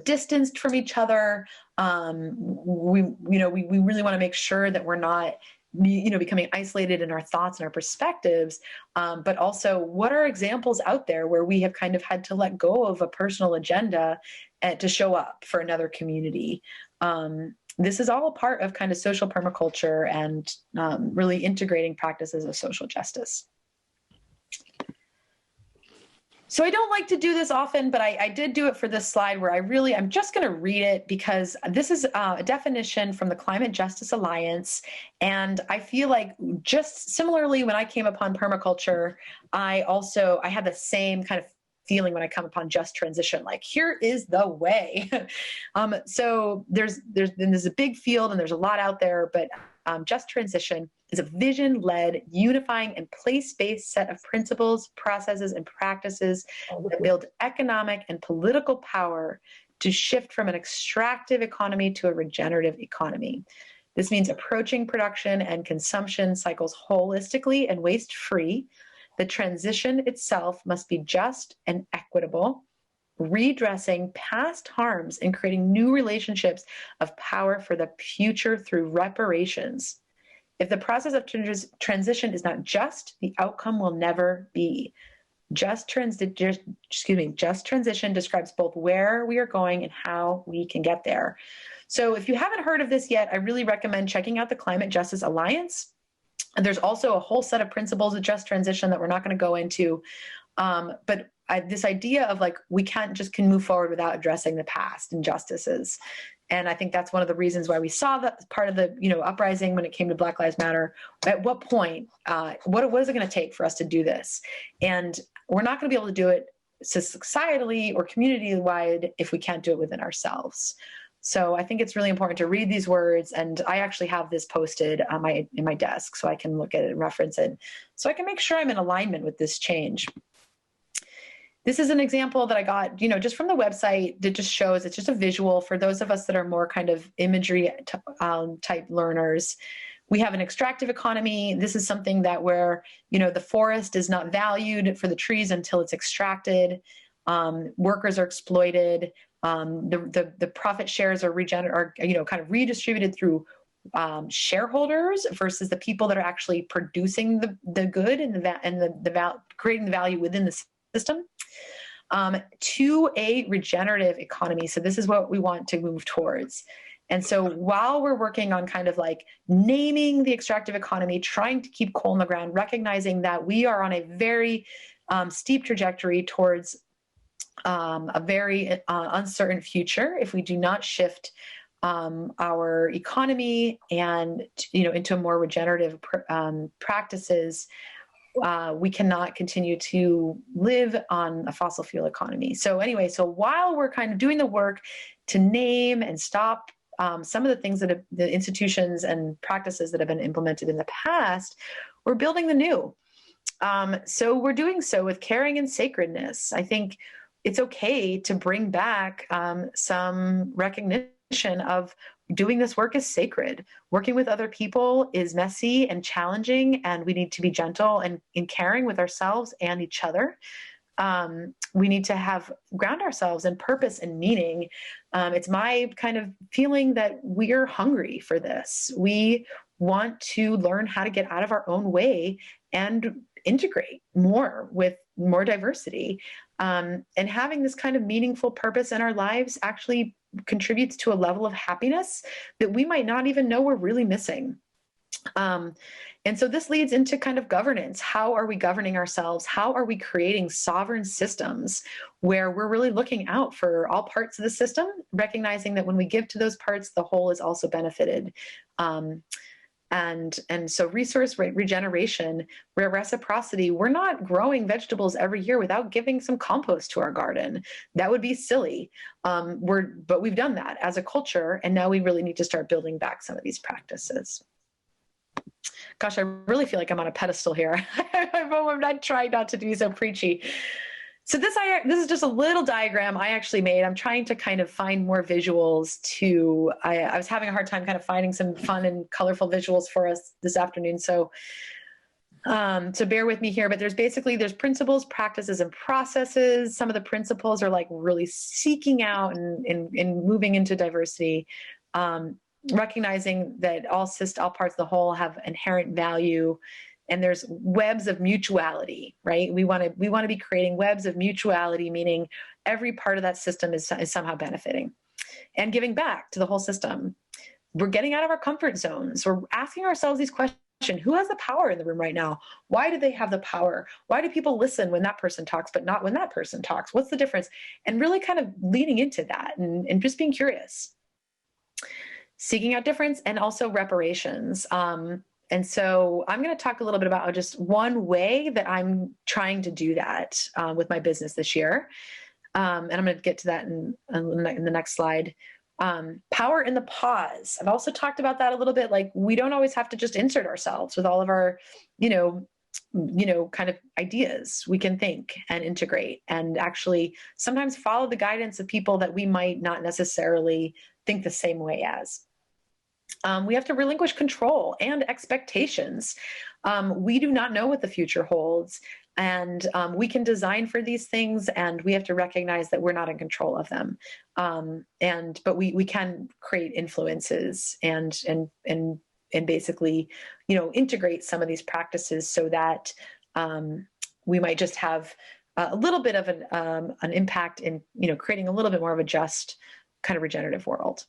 distanced from each other, we really want to make sure that we're not, becoming isolated in our thoughts and our perspectives, but also what are examples out there where we have kind of had to let go of a personal agenda to show up for another community. This is all a part of kind of social permaculture and really integrating practices of social justice. So I don't like to do this often, but I did do it for this slide where I'm just going to read it, because this is a definition from the Climate Justice Alliance. And I feel like, just similarly, when I came upon permaculture, I had the same kind of feeling when I come upon just transition, like, here is the way. So there's a big field and there's a lot out there, but just transition is a vision-led, unifying, and place-based set of principles, processes, and practices that build economic and political power to shift from an extractive economy to a regenerative economy. This means approaching production and consumption cycles holistically and waste-free. The transition itself must be just and equitable, redressing past harms and creating new relationships of power for the future through reparations. If the process of transition is not just, the outcome will never be. Just transition describes both where we are going and how we can get there. So if you haven't heard of this yet, I really recommend checking out the Climate Justice Alliance. And there's also a whole set of principles of just transition that we're not going to go into. But this idea of like, we can move forward without addressing the past injustices. And I think that's one of the reasons why we saw that part of the, uprising when it came to Black Lives Matter. At what point, what is it going to take for us to do this? And we're not going to be able to do it societally or community-wide if we can't do it within ourselves. So I think it's really important to read these words, and I actually have this posted on in my desk so I can look at it and reference it, so I can make sure I'm in alignment with this change. This is an example that I got, just from the website that just shows, it's just a visual for those of us that are more kind of imagery type learners. We have an extractive economy. This is something that where, the forest is not valued for the trees until it's extracted. Workers are exploited. The profit shares are kind of redistributed through shareholders versus the people that are actually producing the good and creating the value within the system, to a regenerative economy. So this is what we want to move towards. And so while we're working on kind of like naming the extractive economy, trying to keep coal in the ground, recognizing that we are on a very steep trajectory towards a very uncertain future if we do not shift our economy and into more regenerative practices, we cannot continue to live on a fossil fuel economy. So anyway, so while we're kind of doing the work to name and stop some of the things that the institutions and practices that have been implemented in the past, we're building the new. So we're doing so with caring and sacredness. I think it's okay to bring back some recognition of doing this work is sacred. Working with other people is messy and challenging, and we need to be gentle and caring with ourselves and each other. We need to ground ourselves in purpose and meaning. It's my kind of feeling that we're hungry for this. We want to learn how to get out of our own way and integrate more with more diversity. And having this kind of meaningful purpose in our lives actually contributes to a level of happiness that we might not even know we're really missing. And so this leads into kind of governance. How are we governing ourselves? How are we creating sovereign systems where we're really looking out for all parts of the system, recognizing that when we give to those parts, the whole is also benefited. And so resource regeneration, reciprocity, we're not growing vegetables every year without giving some compost to our garden. That would be silly. But we've done that as a culture, and now we really need to start building back some of these practices. Gosh, I really feel like I'm on a pedestal here. I'm not trying not to be so preachy. So this is just a little diagram I actually made. I'm trying to kind of find more visuals I was having a hard time kind of finding some fun and colorful visuals for us this afternoon. So bear with me here, but there's principles, practices, and processes. Some of the principles are like really seeking out and moving into diversity, recognizing that all parts of the whole have inherent value. And there's webs of mutuality, right? We want to be creating webs of mutuality, meaning every part of that system is somehow benefiting and giving back to the whole system. We're getting out of our comfort zones. We're asking ourselves these questions. Who has the power in the room right now? Why do they have the power? Why do people listen when that person talks, but not when that person talks? What's the difference? And really kind of leaning into that and just being curious. Seeking out difference and also reparations. And so I'm going to talk a little bit about just one way that I'm trying to do that with my business this year. And I'm going to get to that in the next slide. Power in the pause. I've also talked about that a little bit. Like, we don't always have to just insert ourselves with all of our, kind of ideas. We can think and integrate and actually sometimes follow the guidance of people that we might not necessarily think the same way as. We have to relinquish control and expectations. We do not know what the future holds, and we can design for these things, and we have to recognize that we're not in control of them. But we can create influences and basically, integrate some of these practices so that we might just have a little bit of an impact in, creating a little bit more of a just kind of regenerative world.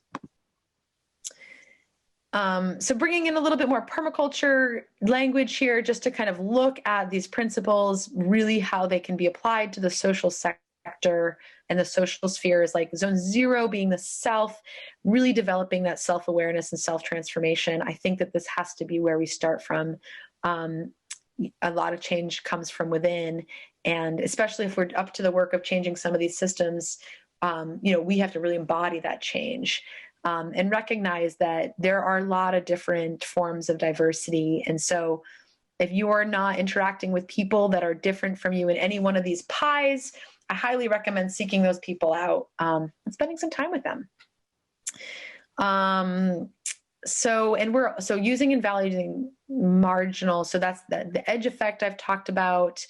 So bringing in a little bit more permaculture language here, just to kind of look at these principles, really how they can be applied to the social sector and the social spheres, like zone 0 being the self, really developing that self-awareness and self-transformation. I think that this has to be where we start from. A lot of change comes from within, and especially if we're up to the work of changing some of these systems, we have to really embody that change. And recognize that there are a lot of different forms of diversity. And so if you are not interacting with people that are different from you in any one of these pies, I highly recommend seeking those people out and spending some time with them. So using and validating marginal. So that's the edge effect I've talked about.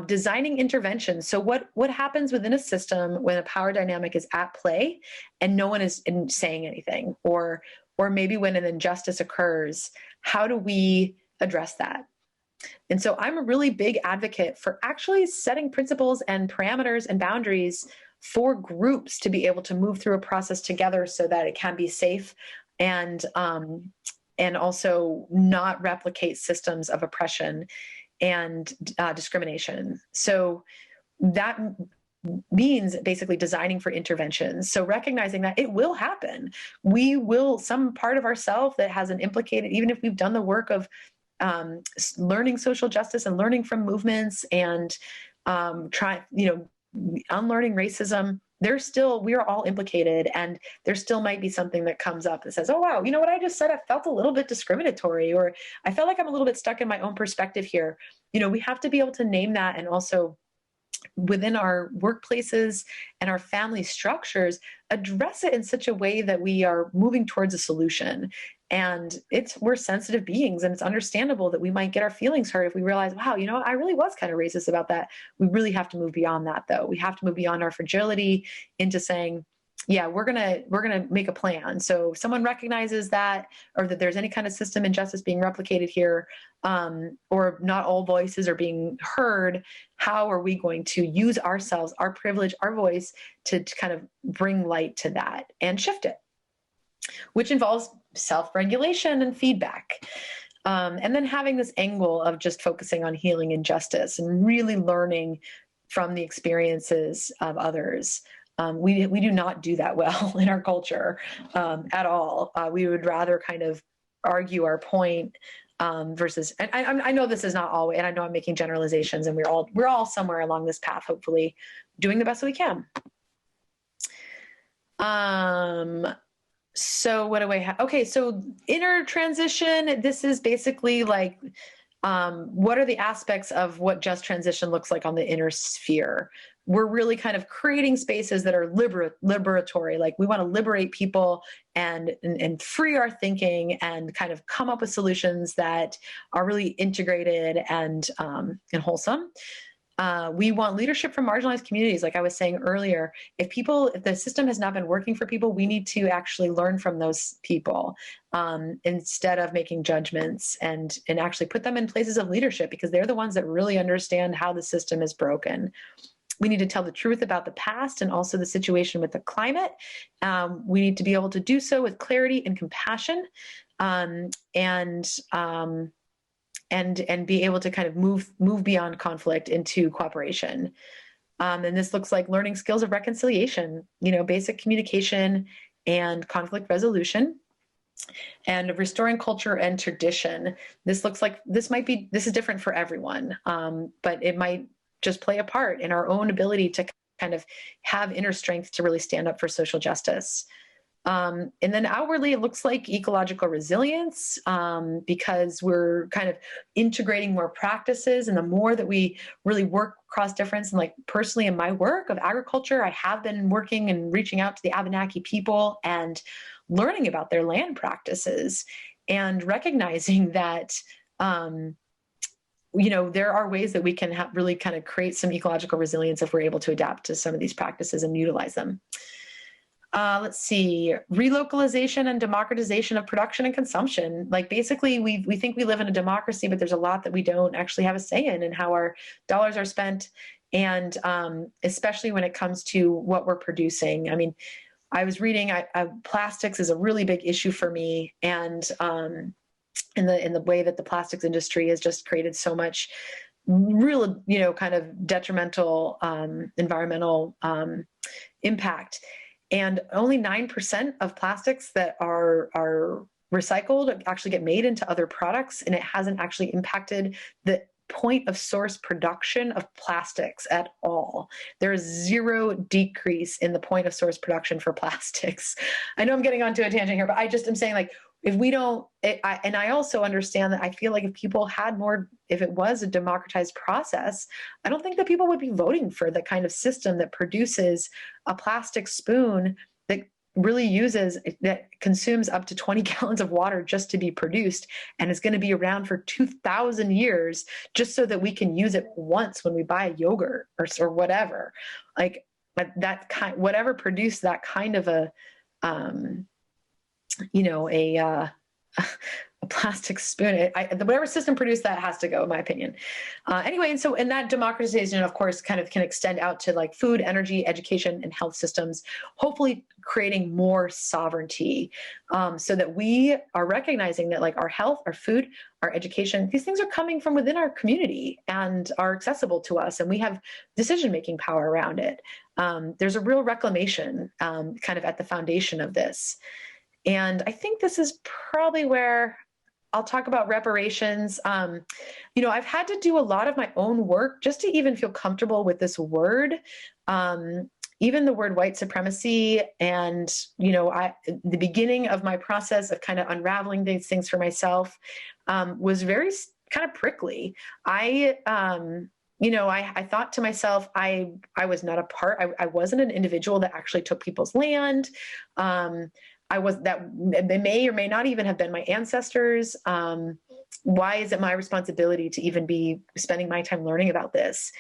Designing interventions. So what happens within a system when a power dynamic is at play and no one is saying anything, or maybe when an injustice occurs, how do we address that? And so I'm a really big advocate for actually setting principles and parameters and boundaries for groups to be able to move through a process together so that it can be safe and also not replicate systems of oppression and discrimination. So that means basically designing for interventions. So recognizing that it will happen. Some part of ourselves that hasn't implicated, even if we've done the work of learning social justice and learning from movements and unlearning racism, we are all implicated, and there still might be something that comes up that says, oh, wow, you know what I just said? I felt a little bit discriminatory, or I felt like I'm a little bit stuck in my own perspective here. We have to be able to name that, and also within our workplaces and our family structures, address it in such a way that we are moving towards a solution. And we're sensitive beings, and it's understandable that we might get our feelings hurt if we realize, wow, I really was kind of racist about that. We really have to move beyond that, though. We have to move beyond our fragility into saying, yeah, we're gonna make a plan. So if someone recognizes that, or that there's any kind of system injustice being replicated here, or not all voices are being heard, how are we going to use ourselves, our privilege, our voice to kind of bring light to that and shift it, which involves self-regulation and feedback. And then having this angle of just focusing on healing and justice and really learning from the experiences of others. We do not do that well in our culture at all. We would rather kind of argue our point versus, and I know this is not always, and I know I'm making generalizations, and we're all somewhere along this path, hopefully doing the best that we can. So what do I have? Okay, so inner transition, this is basically like, what are the aspects of what just transition looks like on the inner sphere? We're really kind of creating spaces that are liberatory. Like, we want to liberate people and free our thinking and kind of come up with solutions that are really integrated and wholesome. We want leadership from marginalized communities. Like I was saying earlier, if the system has not been working for people, we need to actually learn from those people instead of making judgments, and actually put them in places of leadership, because they're the ones that really understand how the system is broken. We need to tell the truth about the past and also the situation with the climate. We need to be able to do so with clarity and compassion, and be able to kind of move beyond conflict into cooperation. And this looks like learning skills of reconciliation, basic communication and conflict resolution, and restoring culture and tradition. This is different for everyone, but it might just play a part in our own ability to kind of have inner strength to really stand up for social justice. And then outwardly, it looks like ecological resilience, because we're kind of integrating more practices. And the more that we really work across difference, and like personally in my work of agriculture, I have been working and reaching out to the Abenaki people and learning about their land practices and recognizing that, there are ways that we can really kind of create some ecological resilience if we're able to adapt to some of these practices and utilize them. Let's see, relocalization and democratization of production and consumption. Like basically we think we live in a democracy, but there's a lot that we don't actually have a say in and how our dollars are spent. And especially when it comes to what we're producing. I mean, I was reading, plastics is a really big issue for me. And in the way that the plastics industry has just created so much real, kind of detrimental environmental impact. And only 9% of plastics that are recycled actually get made into other products, and it hasn't actually impacted the point of source production of plastics at all. There is zero decrease in the point of source production for plastics. I know I'm getting onto a tangent here, but I just am saying, like, if we don't, and I also understand that I feel like if people had more, if it was a democratized process, I don't think that people would be voting for the kind of system that produces a plastic spoon that that consumes up to 20 gallons of water just to be produced and is going to be around for 2,000 years just so that we can use it once when we buy a yogurt or whatever. Like whatever produced that kind of a plastic spoon. Whatever system produced that has to go, in my opinion. Anyway, and so in that democratization, of course, kind of can extend out to like food, energy, education, and health systems, hopefully creating more sovereignty, so that we are recognizing that like our health, our food, our education, these things are coming from within our community and are accessible to us, and we have decision-making power around it. There's a real reclamation kind of at the foundation of this. And I think this is probably where I'll talk about reparations. I've had to do a lot of my own work just to even feel comfortable with this word. Even the word white supremacy, and the beginning of my process of kind of unraveling these things for myself was very kind of prickly. I thought to myself, I was not a part. I wasn't an individual that actually took people's land. They may or may not even have been my ancestors. Why is it my responsibility to even be spending my time learning about this?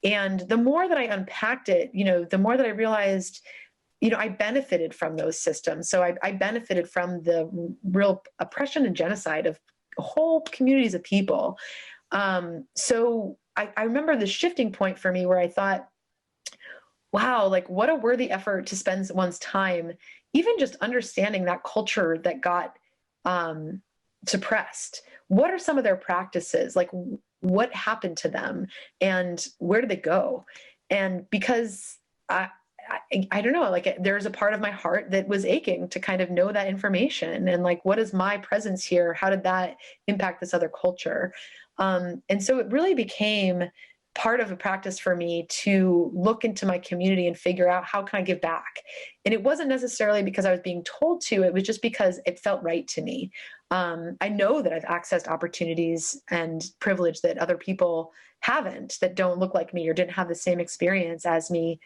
And the more that I unpacked it, the more that I realized, I benefited from those systems. So I benefited from the real oppression and genocide of whole communities of people. So I remember the shifting point for me where I thought, wow, like what a worthy effort to spend one's time even just understanding that culture that got suppressed. What are some of their practices? Like what happened to them and where did they go? And because I don't know, like there's a part of my heart that was aching to kind of know that information and like, what is my presence here? How did that impact this other culture? And so it really became part of a practice for me to look into my community and figure out how can I give back. And it wasn't necessarily because I was being told to, it was just because it felt right to me. I know that I've accessed opportunities and privilege that other people haven't, that don't look like me or didn't have the same experience as me.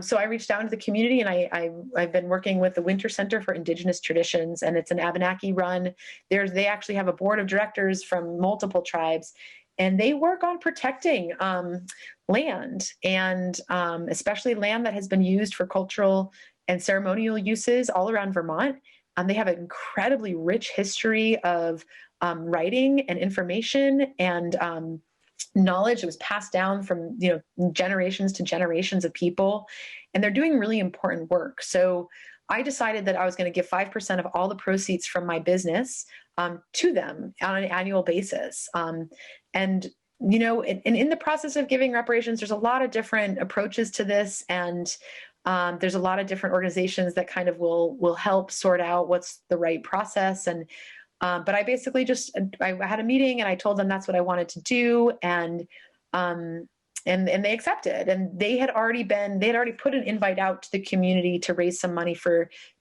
So I reached out to the community, and I've been working with the Winter Center for Indigenous Traditions, and it's an Abenaki run. They actually have a board of directors from multiple tribes, and they work on protecting land, and especially land that has been used for cultural and ceremonial uses all around Vermont. They have an incredibly rich history of writing and information and knowledge that was passed down from generations to generations of people, and they're doing really important work. So I decided that I was going to give 5% of all the proceeds from my business to them on an annual basis. And in the process of giving reparations, there's a lot of different approaches to this, and there's a lot of different organizations that kind of will help sort out what's the right process. And but I basically I had a meeting and I told them that's what I wanted to do. And and they accepted, and they had already put an invite out to the community to raise some money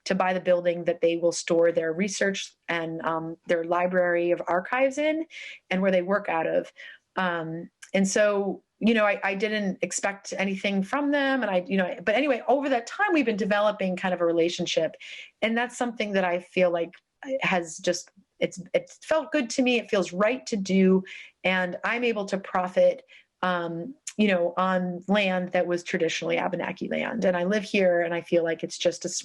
to buy the building that they will store their research and their library of archives in, and where they work out of. And so, I didn't expect anything from them. And but anyway, over that time, we've been developing kind of a relationship. And that's something that I feel like has just, it's felt good to me. It feels right to do. And I'm able to profit, on land that was traditionally Abenaki land. And I live here, and I feel like it's just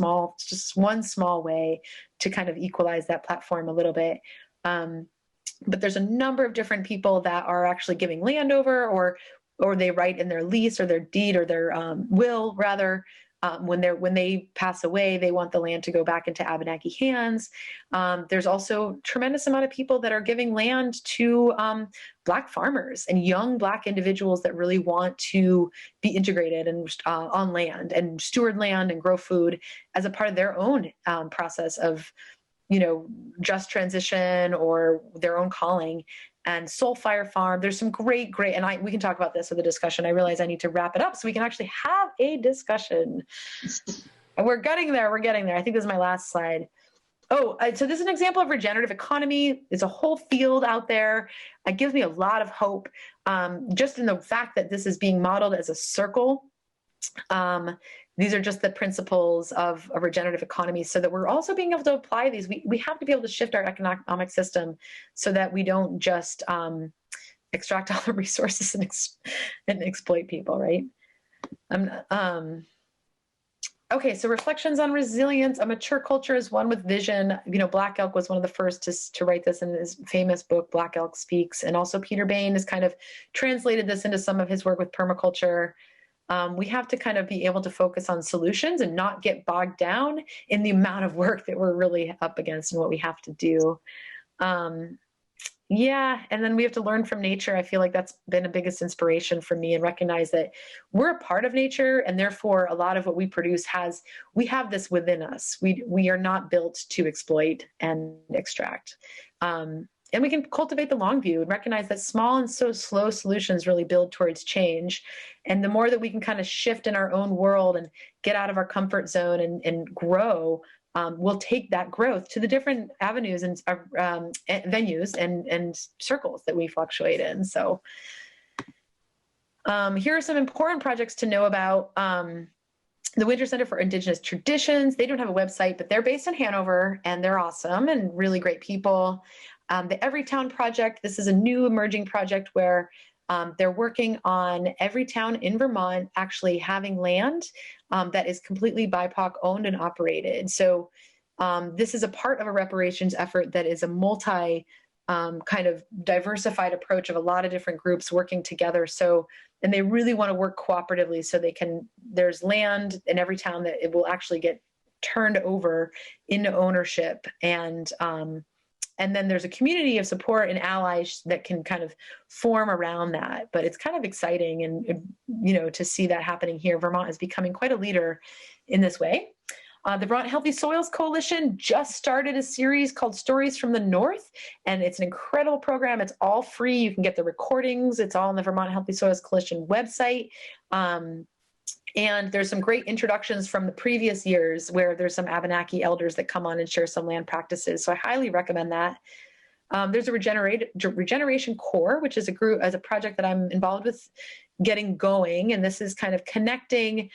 one small way to kind of equalize that platform a little bit. But there's a number of different people that are actually giving land over, or they write in their lease or their deed or their will, rather, when they pass away, they want the land to go back into Abenaki hands. There's also a tremendous amount of people that are giving land to Black farmers and young Black individuals that really want to be integrated and on land and steward land and grow food as a part of their own process of just transition or their own calling. And Soul Fire Farm, there's some great, and we can talk about this with the discussion. I realize I need to wrap it up so we can actually have a discussion. And we're getting there. I think this is my last slide. So this is an example of regenerative economy. It's a whole field out there. It gives me a lot of hope, just in the fact that this is being modeled as a circle. These are just the principles of a regenerative economy, so that we're also being able to apply these. We have to be able to shift our economic system so that we don't just extract all the resources and exploit people, right? Okay, so reflections on resilience. A mature culture is one with vision. Black Elk was one of the first to write this in his famous book, Black Elk Speaks. And also Peter Bain has kind of translated this into some of his work with permaculture. We have to kind of be able to focus on solutions and not get bogged down in the amount of work that we're really up against and what we have to do. And then we have to learn from nature. I feel like that's been the biggest inspiration for me, and recognize that we're a part of nature, and therefore a lot of what we produce we have this within us. We are not built to exploit and extract. And we can cultivate the long view and recognize that small and so slow solutions really build towards change. And the more that we can kind of shift in our own world and get out of our comfort zone and grow, we'll take that growth to the different avenues and venues and circles that we fluctuate in. So here are some important projects to know about. The Winter Center for Indigenous Traditions, they don't have a website, but they're based in Hanover, and they're awesome and really great people. The Everytown Project, this is a new emerging project where they're working on every town in Vermont actually having land that is completely BIPOC owned and operated. So this is a part of a reparations effort that is a multi kind of diversified approach of a lot of different groups working together. And they really want to work cooperatively so there's land in every town that it will actually get turned over into ownership. And then there's a community of support and allies that can kind of form around that. But it's kind of exciting and to see that happening here. Vermont is becoming quite a leader in this way. The Vermont Healthy Soils Coalition just started a series called Stories from the North, and it's an incredible program. It's all free. You can get the recordings. It's all on the Vermont Healthy Soils Coalition website. And there's some great introductions from the previous years where there's some Abenaki elders that come on and share some land practices. So I highly recommend that. There's a Regeneration Core, which is a project that I'm involved with getting going. And this is kind of connecting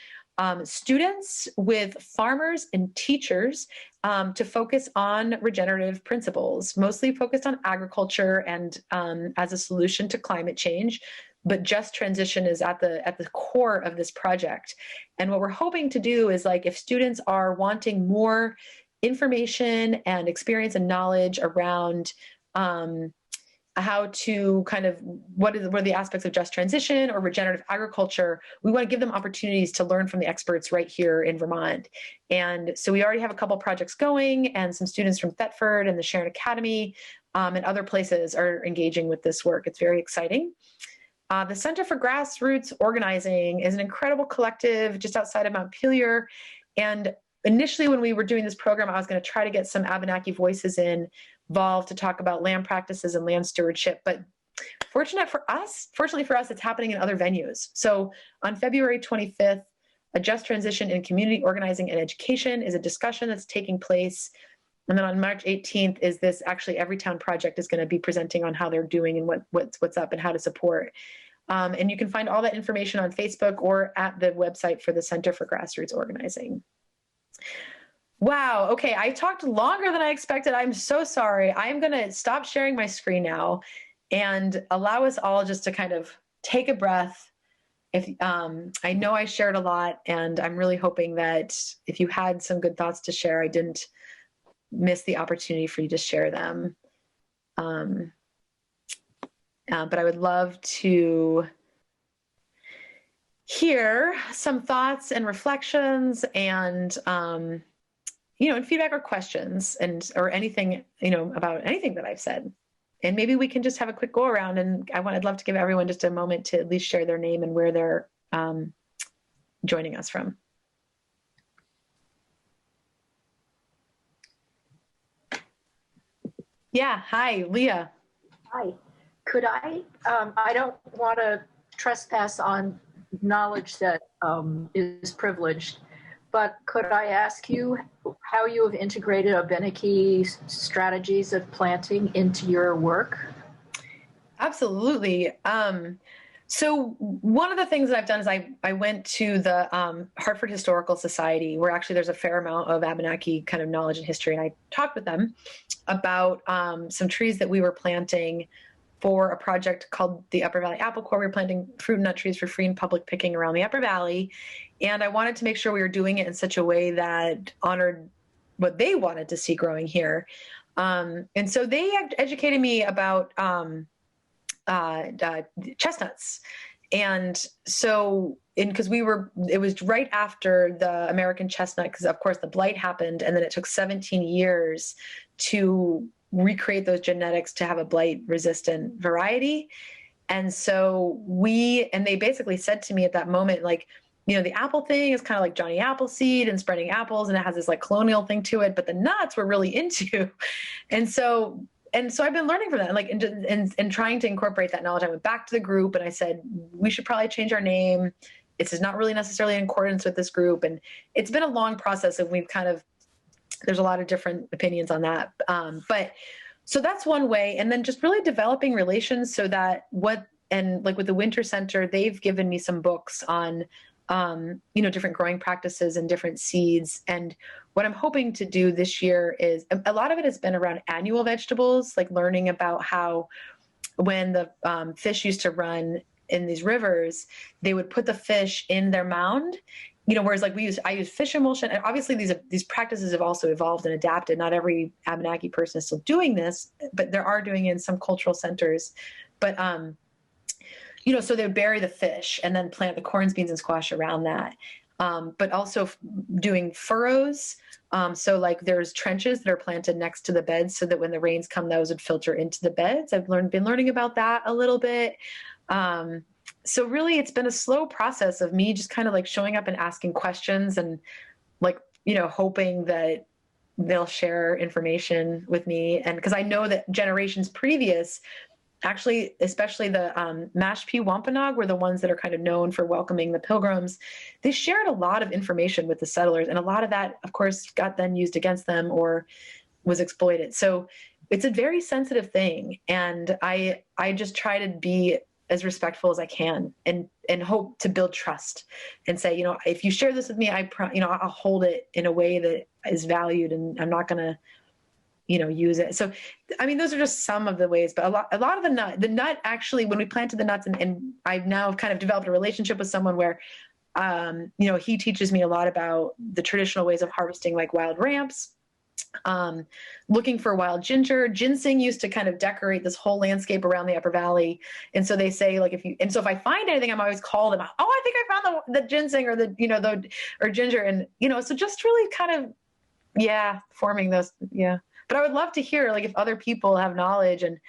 students with farmers and teachers to focus on regenerative principles, mostly focused on agriculture and as a solution to climate change. But just transition is at the core of this project. And what we're hoping to do is, like, if students are wanting more information and experience and knowledge around how to kind of what are the aspects of just transition or regenerative agriculture, we want to give them opportunities to learn from the experts right here in Vermont. And so we already have a couple projects going, and some students from Thetford and the Sharon Academy and other places are engaging with this work. It's very exciting. The Center for Grassroots Organizing is an incredible collective just outside of Montpelier. And initially when we were doing this program, I was going to try to get some Abenaki voices involved to talk about land practices and land stewardship. But Fortunately for us, it's happening in other venues. So on February 25th, a just transition in community organizing and education is a discussion that's taking place. And then on March 18th is this, actually Everytown Project is going to be presenting on how they're doing and what's up and how to support. And you can find all that information on Facebook or at the website for the Center for Grassroots Organizing. Wow. Okay. I talked longer than I expected. I'm so sorry. I'm going to stop sharing my screen now and allow us all just to kind of take a breath. I know I shared a lot, and I'm really hoping that if you had some good thoughts to share, I didn't miss the opportunity for you to share them. But I would love to hear some thoughts and reflections and, and feedback or questions or anything, about anything that I've said. And maybe we can just have a quick go around, and I'd love to give everyone just a moment to at least share their name and where they're joining us from. Yeah. Hi, Leah. Hi. Could I don't want to trespass on knowledge that is privileged, but could I ask you how you have integrated Abenaki strategies of planting into your work? Absolutely. So one of the things that I've done is I went to the Hartford Historical Society, where actually there's a fair amount of Abenaki kind of knowledge and history, and I talked with them about some trees that we were planting for a project called the Upper Valley Apple Corps. We were planting fruit and nut trees for free and public picking around the Upper Valley. And I wanted to make sure we were doing it in such a way that honored what they wanted to see growing here. And so they educated me about chestnuts. And so, because it was right after the American chestnut, because of course the blight happened, and then it took 17 years to recreate those genetics to have a blight resistant variety. And so they basically said to me at that moment, like, the apple thing is kind of like Johnny Appleseed and spreading apples, and it has this like colonial thing to it, but the nuts we're really into. And so I've been learning from that, like, and trying to incorporate that knowledge. I went back to the group and I said, we should probably change our name. This is not really necessarily in accordance with this group. And it's been a long process, and there's a lot of different opinions on that. But so that's one way. And then just really developing relations so that like with the Winter Center, they've given me some books on, different growing practices and different seeds. And what I'm hoping to do this year is a lot of it has been around annual vegetables, like learning about how when the fish used to run in these rivers, they would put the fish in their mound, whereas like I use fish emulsion. And obviously these practices have also evolved and adapted. Not every Abenaki person is still doing this, but there are doing it in some cultural centers. But, so they would bury the fish and then plant the corns, beans, and squash around that. But also doing furrows. So like there's trenches that are planted next to the beds so that when the rains come, those would filter into the beds. I've been learning about that a little bit. So really it's been a slow process of me just kind of like showing up and asking questions and like, hoping that they'll share information with me. And because I know that generations previous, actually, especially the Mashpee Wampanoag were the ones that are kind of known for welcoming the Pilgrims. They shared a lot of information with the settlers, and a lot of that, of course, got then used against them or was exploited. So it's a very sensitive thing, and I just try to be as respectful as I can and hope to build trust and say, if you share this with me, I'll hold it in a way that is valued, and I'm not going to use it. So, I mean, those are just some of the ways, but a lot of the nut actually, when we planted the nuts, and I've now kind of developed a relationship with someone where, he teaches me a lot about the traditional ways of harvesting, like wild ramps, looking for wild ginger. Ginseng used to kind of decorate this whole landscape around the Upper Valley. And so they say, like, so if I find anything, I'm always call them, oh, I think I found the ginseng or or ginger. And, so just really kind of, forming those. Yeah. But I would love to hear, like, if other people have knowledge and,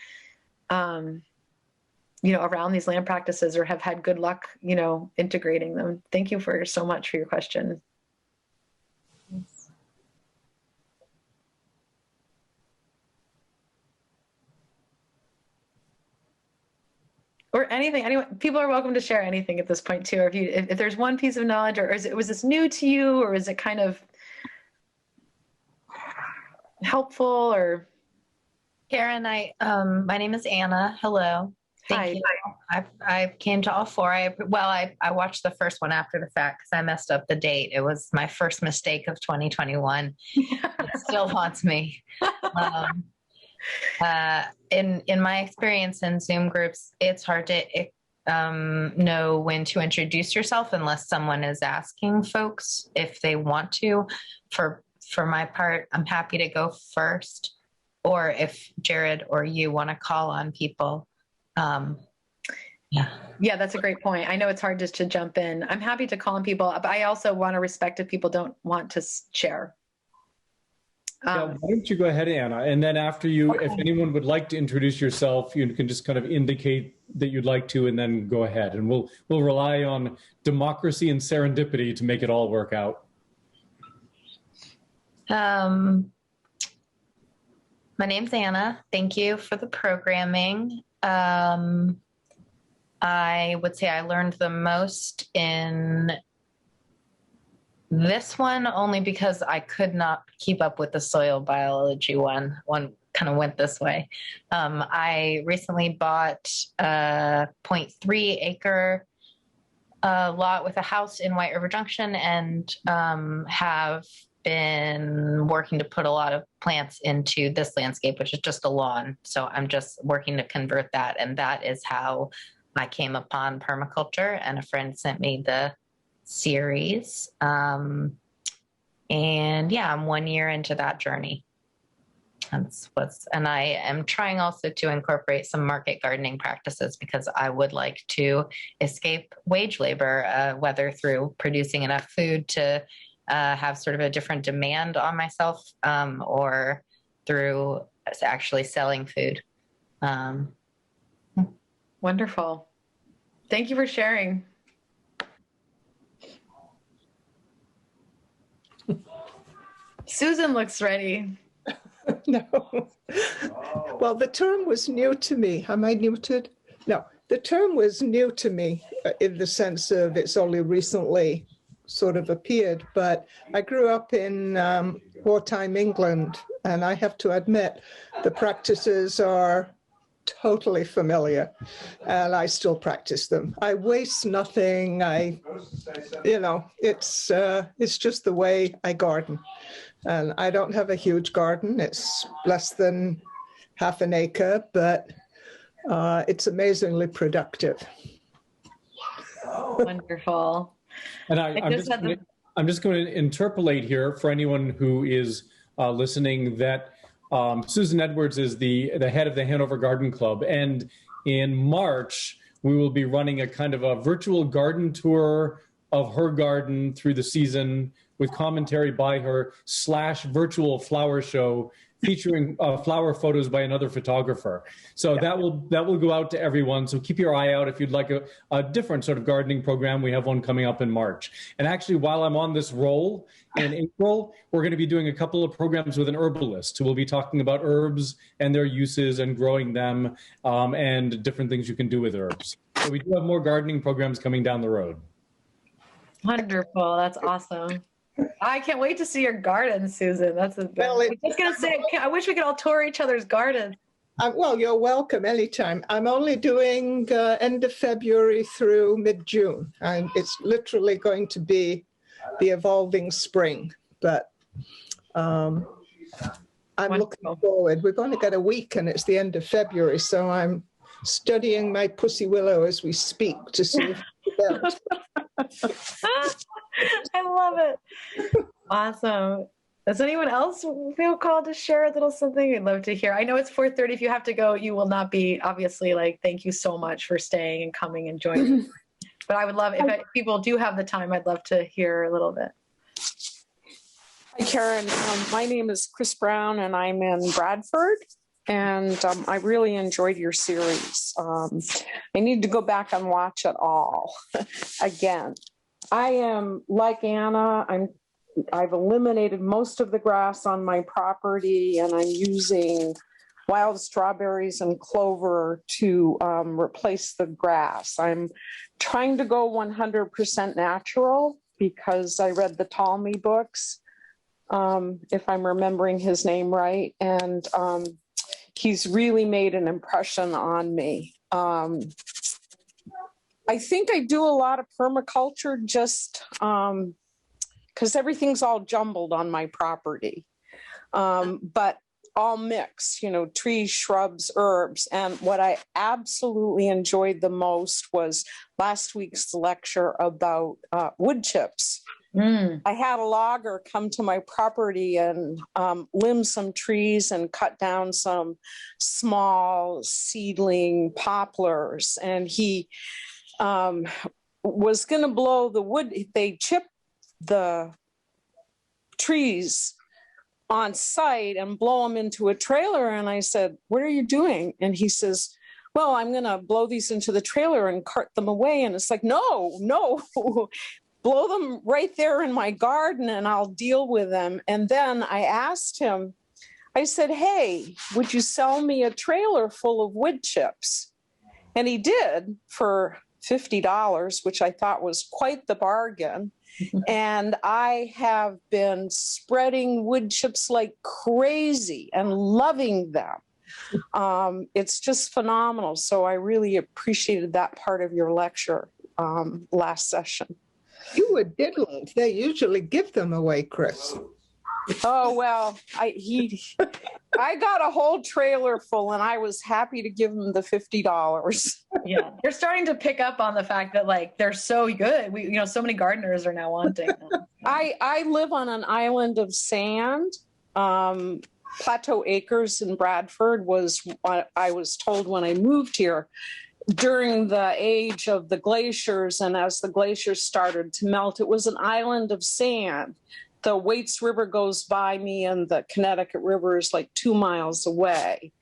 around these land practices or have had good luck, integrating them. Thank you so much for your question. Or anything. Anyone, people are welcome to share anything at this point too. Or if there's one piece of knowledge, or was this new to you, or is it kind of helpful? Or Karen, my name is Anna. Hello. Thank you. I came to all four. I watched the first one after the fact because I messed up the date. It was my first mistake of 2021. It still haunts me. In my experience in Zoom groups, it's hard to know when to introduce yourself unless someone is asking folks if they want to. For my part, I'm happy to go first, or if Jared or you want to call on people. Yeah, that's a great point. I know it's hard just to jump in. I'm happy to call on people, but I also want to respect if people don't want to share. Why don't you go ahead, Anna? And then after you, if anyone would like to introduce yourself, you can just kind of indicate that you'd like to, and then go ahead. And we'll rely on democracy and serendipity to make it all work out. My name's Anna. Thank you for the programming. I would say I learned the most in this one only because I could not keep up with the soil biology one. One kind of went this way. I recently bought a 0.3 acre lot with a house in White River Junction, and have been working to put a lot of plants into this landscape, which is just a lawn. So I'm just working to convert that. And that is how I came upon permaculture, and a friend sent me the series. And yeah, I'm 1 year into that journey. And I am trying also to incorporate some market gardening practices because I would like to escape wage labor, whether through producing enough food to have sort of a different demand on myself, or through actually selling food. Wonderful. Thank you for sharing. Susan looks ready. No. Well, the term was new to me. Am I muted? No, the term was new to me in the sense of it's only recently sort of appeared, but I grew up in wartime England, and I have to admit the practices are totally familiar, and I still practice them. I waste nothing. It's just the way I garden. And I don't have a huge garden. It's less than half an acre, but it's amazingly productive. Wonderful. And I'm just going to interpolate here for anyone who is listening that Susan Edwards is the head of the Hanover Garden Club. And in March, we will be running a kind of a virtual garden tour of her garden through the season with commentary by her / virtual flower show featuring flower photos by another photographer. So that will go out to everyone. So keep your eye out if you'd like a different sort of gardening program. We have one coming up in March. And actually, while I'm on this roll in April, we're going to be doing a couple of programs with an herbalist who will be talking about herbs and their uses and growing them, and different things you can do with herbs. So we do have more gardening programs coming down the road. Wonderful. That's awesome. I can't wait to see your garden, Susan. I was just going to say, I wish we could all tour each other's gardens. Well, you're welcome anytime. I'm only doing end of February through mid-June, and it's literally going to be the evolving spring. But I'm looking forward. We've only got a week, and it's the end of February, so I'm studying my pussy willow as we speak to see if it develops. I love it. Awesome. Does anyone else feel called to share a little something? I'd love to hear. I know it's 4:30. If you have to go, you will not be, obviously, thank you so much for staying and coming and joining. But I would love, if people do have the time, I'd love to hear a little bit. Hi, Karen. My name is Chris Brown, and I'm in Bradford. And I really enjoyed your series. I need to go back and watch it all again. I am like Anna. I've eliminated most of the grass on my property, and I'm using wild strawberries and clover to replace the grass. I'm trying to go 100% natural because I read the Talmy books, if I'm remembering his name right, and he's really made an impression on me. I think I do a lot of permaculture just because everything's all jumbled on my property, but all mixed, trees, shrubs, herbs. And what I absolutely enjoyed the most was last week's lecture about wood chips. I had a logger come to my property and limb some trees and cut down some small seedling poplars. And he was going to blow the wood. They chipped the trees on site and blow them into a trailer. And I said, "What are you doing?" And he says, "Well, I'm going to blow these into the trailer and cart them away." And it's like, no, blow them right there in my garden and I'll deal with them. And then I asked him, I said, "Hey, would you sell me a trailer full of wood chips?" And he did for $50, which I thought was quite the bargain. And I have been spreading wood chips like crazy and loving them. It's just phenomenal. So I really appreciated that part of your lecture last session. You were diddled. They usually give them away, Chris. Oh, well, I got a whole trailer full and I was happy to give him the $50. Yeah, they're starting to pick up on the fact that they're so good. So many gardeners are now wanting them. I live on an island of sand. Plateau Acres in Bradford was what I was told when I moved here. During the age of the glaciers and as the glaciers started to melt, it was an island of sand. The Waits River goes by me and the Connecticut River is like 2 miles away.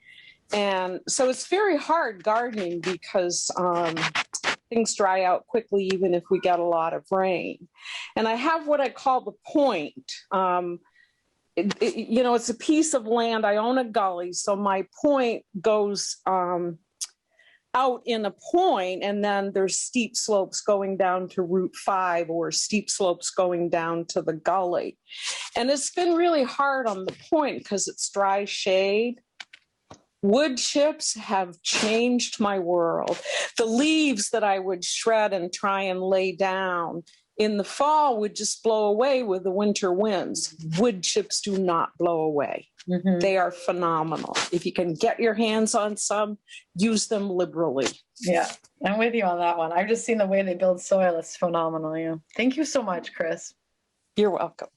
And so it's very hard gardening because things dry out quickly even if we get a lot of rain. And I have what I call the point. It's a piece of land. I own a gully, so my point goes out in a point, and then there's steep slopes going down to Route 5 or steep slopes going down to the gully. And it's been really hard on the point because it's dry shade. Wood chips have changed my world. The leaves that I would shred and try and lay down in the fall would just blow away with the winter winds. Wood chips do not blow away. Mm-hmm. They are phenomenal. If you can get your hands on some, use them liberally. Yeah, I'm with you on that one. I've just seen the way they build soil. It's phenomenal. Yeah. Thank you so much, Chris. You're welcome.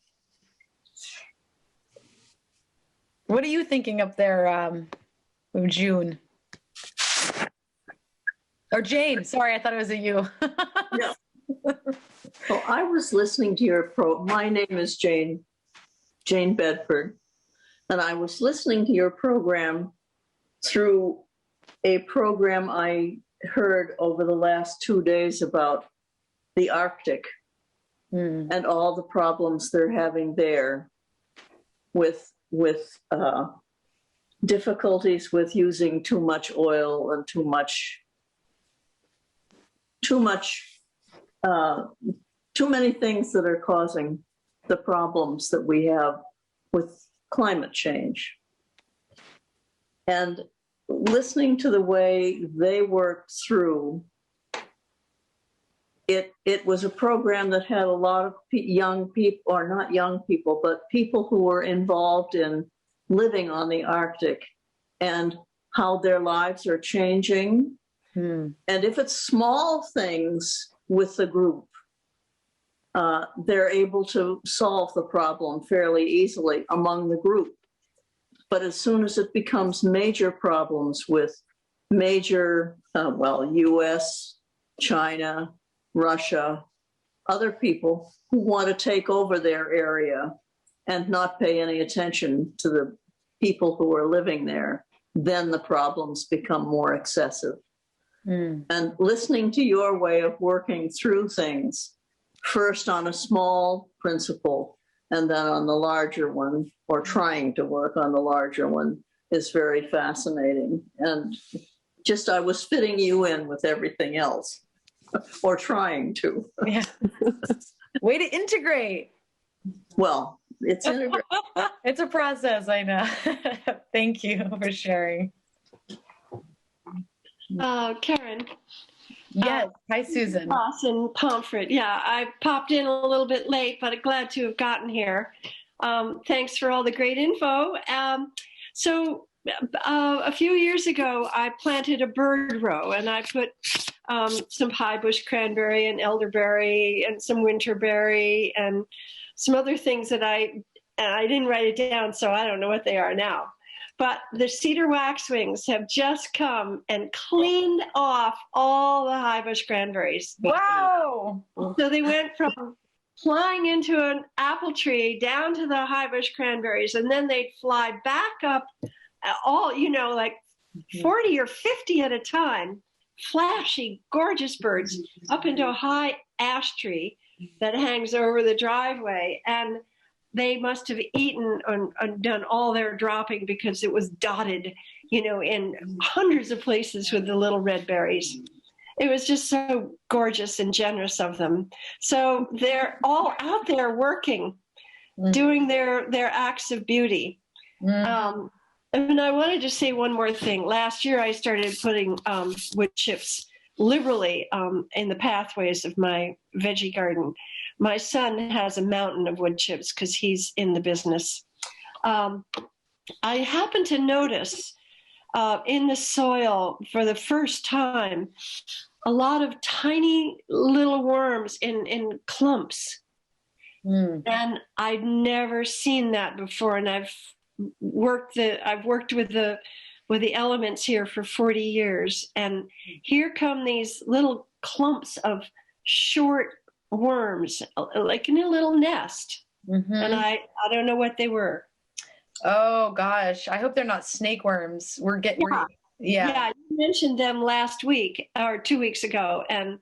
What are you thinking up there, June? Or Jane. Sorry, I thought it was a you. No. Well, I was listening to your my name is Jane Bedford, and I was listening to your program through a program I heard over the last 2 days about the Arctic and all the problems they're having there with difficulties with using too much oil and too many things that are causing the problems that we have with climate change. And listening to the way they worked through it, it was a program that had a lot of young people, or not young people, but people who were involved in living on the Arctic and how their lives are changing. And if it's small things with the group, they're able to solve the problem fairly easily among the group. But as soon as it becomes major problems with major, US, China, Russia, other people who want to take over their area and not pay any attention to the people who are living there, then the problems become more excessive. And listening to your way of working through things, first on a small principle and then on the larger one, or trying to work on the larger one, is very fascinating. And just I was fitting you in with everything else, or trying to. Yeah. Way to integrate. Well, it's It's a process, I know. Thank you for sharing. Karen. Yes. Hi, Susan. Ross and Pomfret. Yeah, I popped in a little bit late, but glad to have gotten here. Thanks for all the great info. So a few years ago, I planted a bird row, and I put some high bush cranberry and elderberry and some winterberry and some other things that I didn't write it down, so I don't know what they are now. But the cedar waxwings have just come and cleaned off all the high bush cranberries. Wow. So they went from flying into an apple tree down to the high bush cranberries, and then they'd fly back up all, like 40 or 50 at a time, flashy, gorgeous birds, up into a high ash tree that hangs over the driveway. And they must have eaten and done all their dropping because it was dotted, in hundreds of places with the little red berries. It was just so gorgeous and generous of them. So they're all out there working, doing their acts of beauty. And I wanted to say one more thing. Last year, I started putting wood chips liberally in the pathways of my veggie garden. My son has a mountain of wood chips because he's in the business. I happened to notice in the soil for the first time a lot of tiny little worms in clumps. And I'd never seen that before. And I've worked with the elements here for 40 years. And here come these little clumps of short worms, like in a little nest. And I don't know what they were. Oh gosh, I hope they're not snake worms. Yeah, you mentioned them last week or 2 weeks ago, and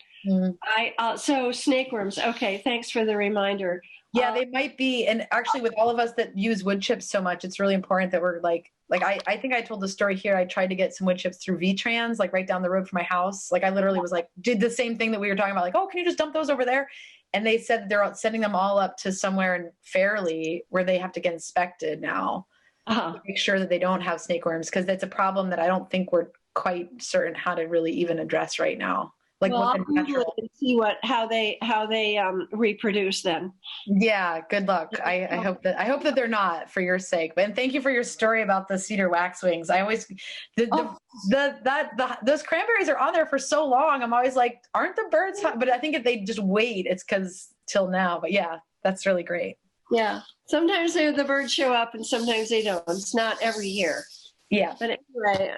so snake worms. Okay, thanks for the reminder. Yeah, they might be. And actually, with all of us that use wood chips so much, it's really important that we're like I think I told the story here. I tried to get some wood chips through V-Trans, like right down the road from my house. Like I literally was like, did the same thing that we were talking about. Like, oh, can you just dump those over there? And they said they're sending them all up to somewhere in Fairleigh where they have to get inspected now to make sure that they don't have snake worms, because that's a problem that I don't think we're quite certain how to really even address right now. Like, well, I'll Google it and see how they reproduce them. Yeah, good luck. I hope that they're not, for your sake. And thank you for your story about the cedar waxwings. I always those cranberries are on there for so long. I'm always like, aren't the birds? But I think if they just wait, it's because till now. But yeah, that's really great. Yeah, sometimes the birds show up and sometimes they don't. It's not every year. Yeah. But anyway,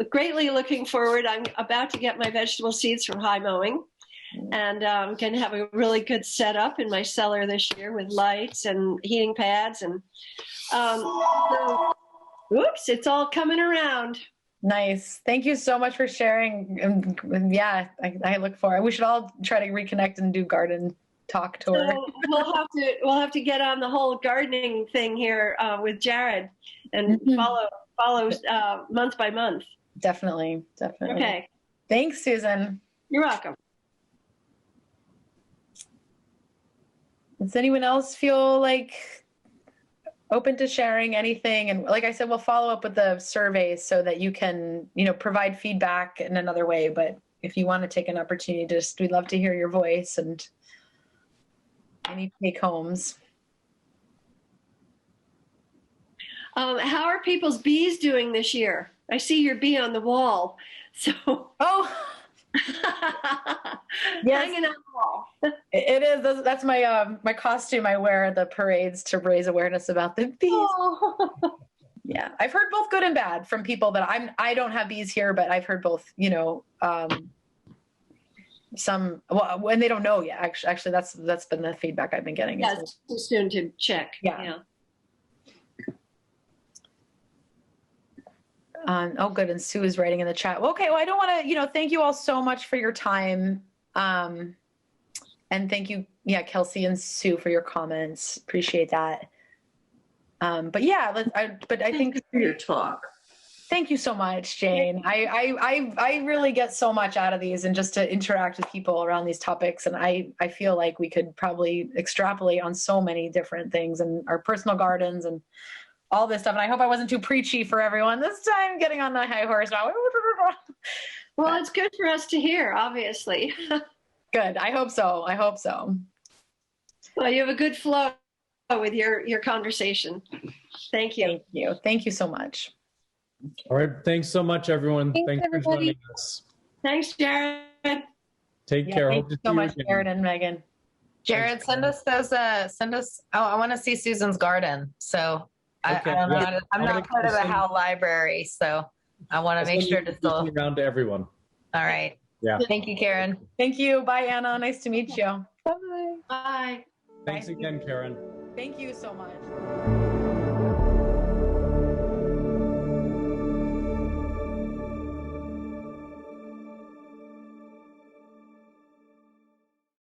greatly looking forward. I'm about to get my vegetable seeds from High Mowing, and I'm going to have a really good setup in my cellar this year with lights and heating pads. And it's all coming around. Nice. Thank you so much for sharing. And yeah, I look forward. We should all try to reconnect and do garden talk tour. So we'll have to get on the whole gardening thing here with Jared and follow month by month. Definitely. Okay. Thanks, Susan. You're welcome. Does anyone else feel like open to sharing anything? And like I said, we'll follow up with the surveys so that you can, provide feedback in another way. But if you want to take an opportunity, we'd love to hear your voice and any take homes. How are people's bees doing this year? I see your bee on the wall. So yes, hanging on the wall. It is. That's my my costume I wear at the parades to raise awareness about the bees. Oh. Yeah, I've heard both good and bad from people that I don't have bees here, but I've heard both. Some when they don't know yet. Actually, that's been the feedback I've been getting. Yeah, it's too soon to check. Yeah. Good. And Sue is writing in the chat. Well, okay. Well, I don't want to, thank you all so much for your time. And thank you, Kelsey and Sue, for your comments. Appreciate that. But yeah, but I think for your talk. thank you so much, Jane. I really get so much out of these, and just to interact with people around these topics. And I feel like we could probably extrapolate on so many different things and our personal gardens and all this stuff. And I hope I wasn't too preachy for everyone this time, getting on the high horse now. Well, it's good for us to hear, obviously. Good. I hope so. I hope so. Well, you have a good flow with your conversation. Thank you. Thank you. Thank you so much. All right. Thanks so much, everyone. Thanks for everybody. joining us. Thanks, Jared. Take care. Thank Hope you to so see much, you again. Jared and Megan. Jared, send us oh, I want to see Susan's garden. So Okay, I don't know. yeah. I'm not part of the Howe library, so I want to make sure to still. All around to everyone. right. Yeah. Thank you, Karen. Thank you. Bye, Anna. Nice to meet you. Bye. Bye. Thanks again, Karen. Thank you so much.